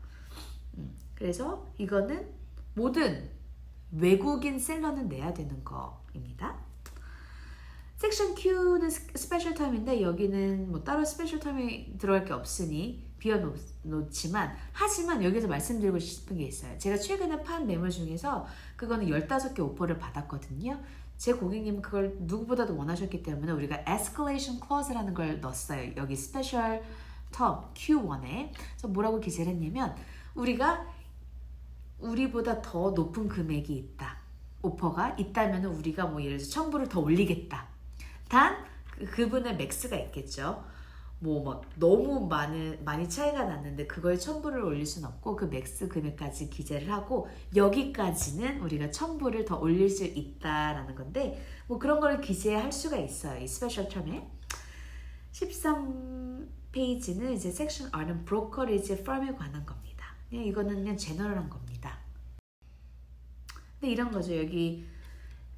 그래서 이거는 모든 외국인 셀러는 내야 되는 거입니다. 섹션 Q는 스페셜 텀인데 여기는 뭐 따로 스페셜 텀이 들어갈 게 없으니 비워놓지만, 하지만 여기서 말씀드리고 싶은 게 있어요. 제가 최근에 판 매물 중에서 그거는 15개 오퍼를 받았거든요. 제 고객님은 그걸 누구보다도 원하셨기 때문에 우리가 escalation clause라는 걸 넣었어요. 여기 스페셜 텀 Q1에. 그래서 뭐라고 기재를 했냐면 우리보다 더 높은 금액이 있다, 오퍼가 있다면 우리가 뭐 예를 들어서 청구를 더 올리겠다. 단 그분의 맥스가 있겠죠. 뭐 막 너무 많이 차이가 났는데 그거에 첨부를 올릴 수는 없고 그 맥스 금액까지 기재를 하고 여기까지는 우리가 첨부를 더 올릴 수 있다라는 건데, 뭐 그런 걸 기재할 수가 있어요. 이 스페셜 텀에. 13페이지는 이제 섹션 R은 브로커리지 펌에 관한 겁니다. 이거는 그냥 제너럴한 겁니다. 근데 이런 거죠. 여기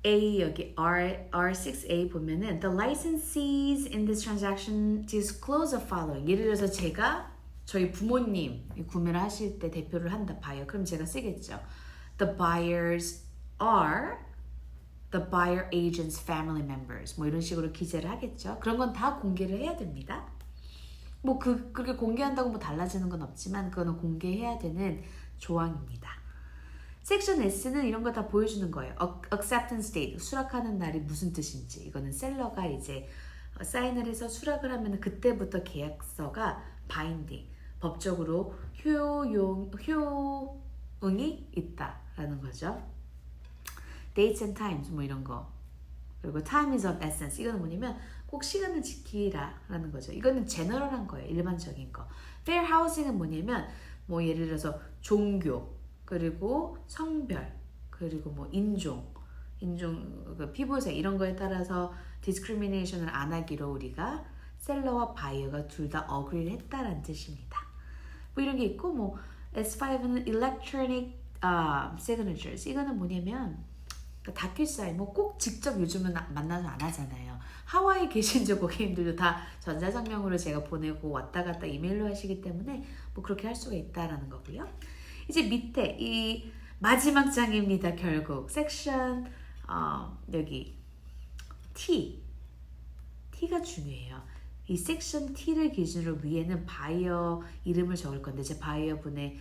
A, 여기 R6A 보면은 the licensees in this transaction disclose the following. 예를 들어서 제가 저희 부모님 구매를 하실 때 대표를 한다, 바이어. 그럼 제가 쓰겠죠. The buyers are the buyer agent's family members. 뭐 이런 식으로 기재를 하겠죠. 그런 건 다 공개를 해야 됩니다. 뭐 그렇게 공개한다고 뭐 달라지는 건 없지만 그거는 공개해야 되는 조항입니다. 섹션 S는 이런 거 다 보여주는 거예요. acceptance date, 수락하는 날이 무슨 뜻인지. 이거는 셀러가 이제 사인을 해서 수락을 하면 그때부터 계약서가 binding, 법적으로 효용이 있다라는 거죠. dates and times 뭐 이런 거. 그리고 time is of essence. 이거는 뭐냐면 꼭 시간을 지키라라는 거죠. 이거는 제너럴한 거예요. 일반적인 거. fair housing은 뭐냐면 뭐 예를 들어서 종교, 그리고 성별, 그리고 뭐 인종 그 피부색 이런 거에 따라서 discrimination을 안 하기로 우리가 셀러와 바이어가 둘 다 agree를 했다라는 뜻입니다. 뭐 이런 게 있고 뭐 S5는 electronic signatures. 이거는 뭐냐면 다큐사인 뭐 꼭 직접 요즘은 만나서 안 하잖아요. 하와이 계신 저 고객님들도 다 전자성명으로 제가 보내고 왔다 갔다 이메일로 하시기 때문에 뭐 그렇게 할 수가 있다라는 거고요. 이제 밑에 이 마지막 장입니다. 결국 섹션 여기 T가 중요해요. 이 섹션 T를 기준으로 위에는 바이어 이름을 적을 건데 제 바이어 분의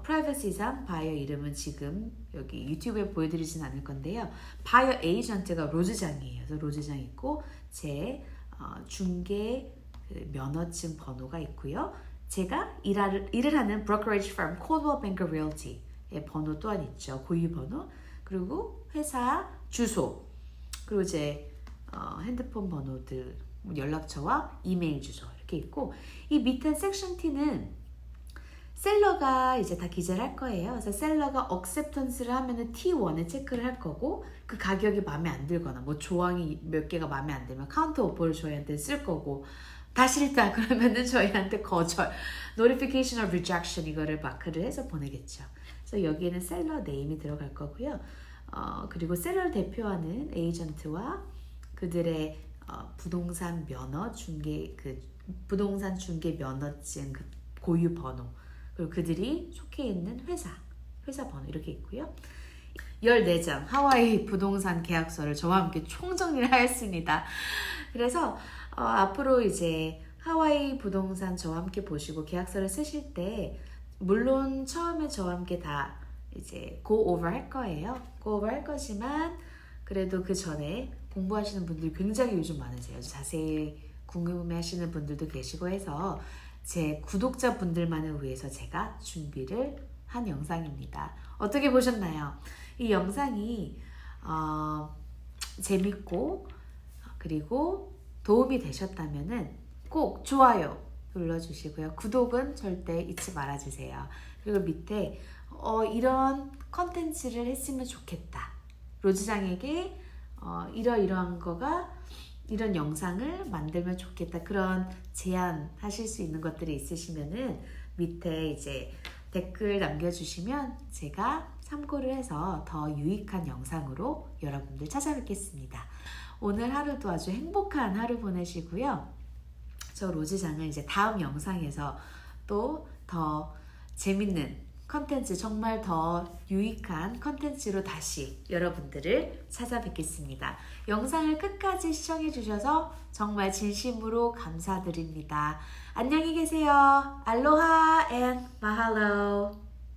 프라이버시상 바이어 이름은 지금 여기 유튜브에 보여드리진 않을 건데요. 바이어 에이전트가 로즈장이에요. 그래서 로즈장 있고 제 중개 면허증 번호가 있고요. 제가 일을 하는 brokerage firm Coldwell Banker Realty의 번호 또한 있죠. 고유 번호. 그리고 회사 주소. 그리고 제 핸드폰 번호들, 연락처와 이메일 주소 이렇게 있고 이 밑에 섹션 T는 셀러가 이제 다 기재를 할 거예요. 그래서 셀러가 acceptance를 하면은 T1에 체크를 할 거고 그 가격이 마음에 안 들거나 뭐 조항이 몇 개가 마음에 안 들면 카운터 오퍼를 저희한테 쓸 거고 다 싫다 그러면은 저희한테 거절, notification of rejection 이거를 마크를 해서 보내겠죠. 그래서 여기에는 셀러 네임이 들어갈 거고요. 그리고 셀러를 대표하는 에이전트와 그들의 부동산 면허 중개 부동산 중개 면허증 고유 번호 그리고 그들이 속해 있는 회사 번호 이렇게 있고요. 14장 하와이 부동산 계약서를 저와 함께 총정리를 하였습니다. 그래서 앞으로 이제 하와이 부동산 저와 함께 보시고 계약서를 쓰실 때 물론 처음에 저와 함께 다 이제 go over 할 거예요. go over 할 거지만 그래도 그 전에 공부하시는 분들이 굉장히 요즘 많으세요. 자세히 궁금해하시는 분들도 계시고 해서 제 구독자분들만을 위해서 제가 준비를 한 영상입니다. 어떻게 보셨나요? 이 영상이 재밌고 그리고 도움이 되셨다면 꼭 좋아요 눌러주시고요. 구독은 절대 잊지 말아주세요. 그리고 밑에 이런 컨텐츠를 했으면 좋겠다. 로즈장에게 이러이러한 거가 이런 영상을 만들면 좋겠다. 그런 제안하실 수 있는 것들이 있으시면은 밑에 이제 댓글 남겨주시면 제가 참고를 해서 더 유익한 영상으로 여러분들 찾아뵙겠습니다. 오늘 하루도 아주 행복한 하루 보내시고요. 저 로즈장은 이제 다음 영상에서 또 더 재밌는 컨텐츠, 정말 더 유익한 컨텐츠로 다시 여러분들을 찾아뵙겠습니다. 영상을 끝까지 시청해 주셔서 정말 진심으로 감사드립니다. 안녕히 계세요. 알로하 and 마할로.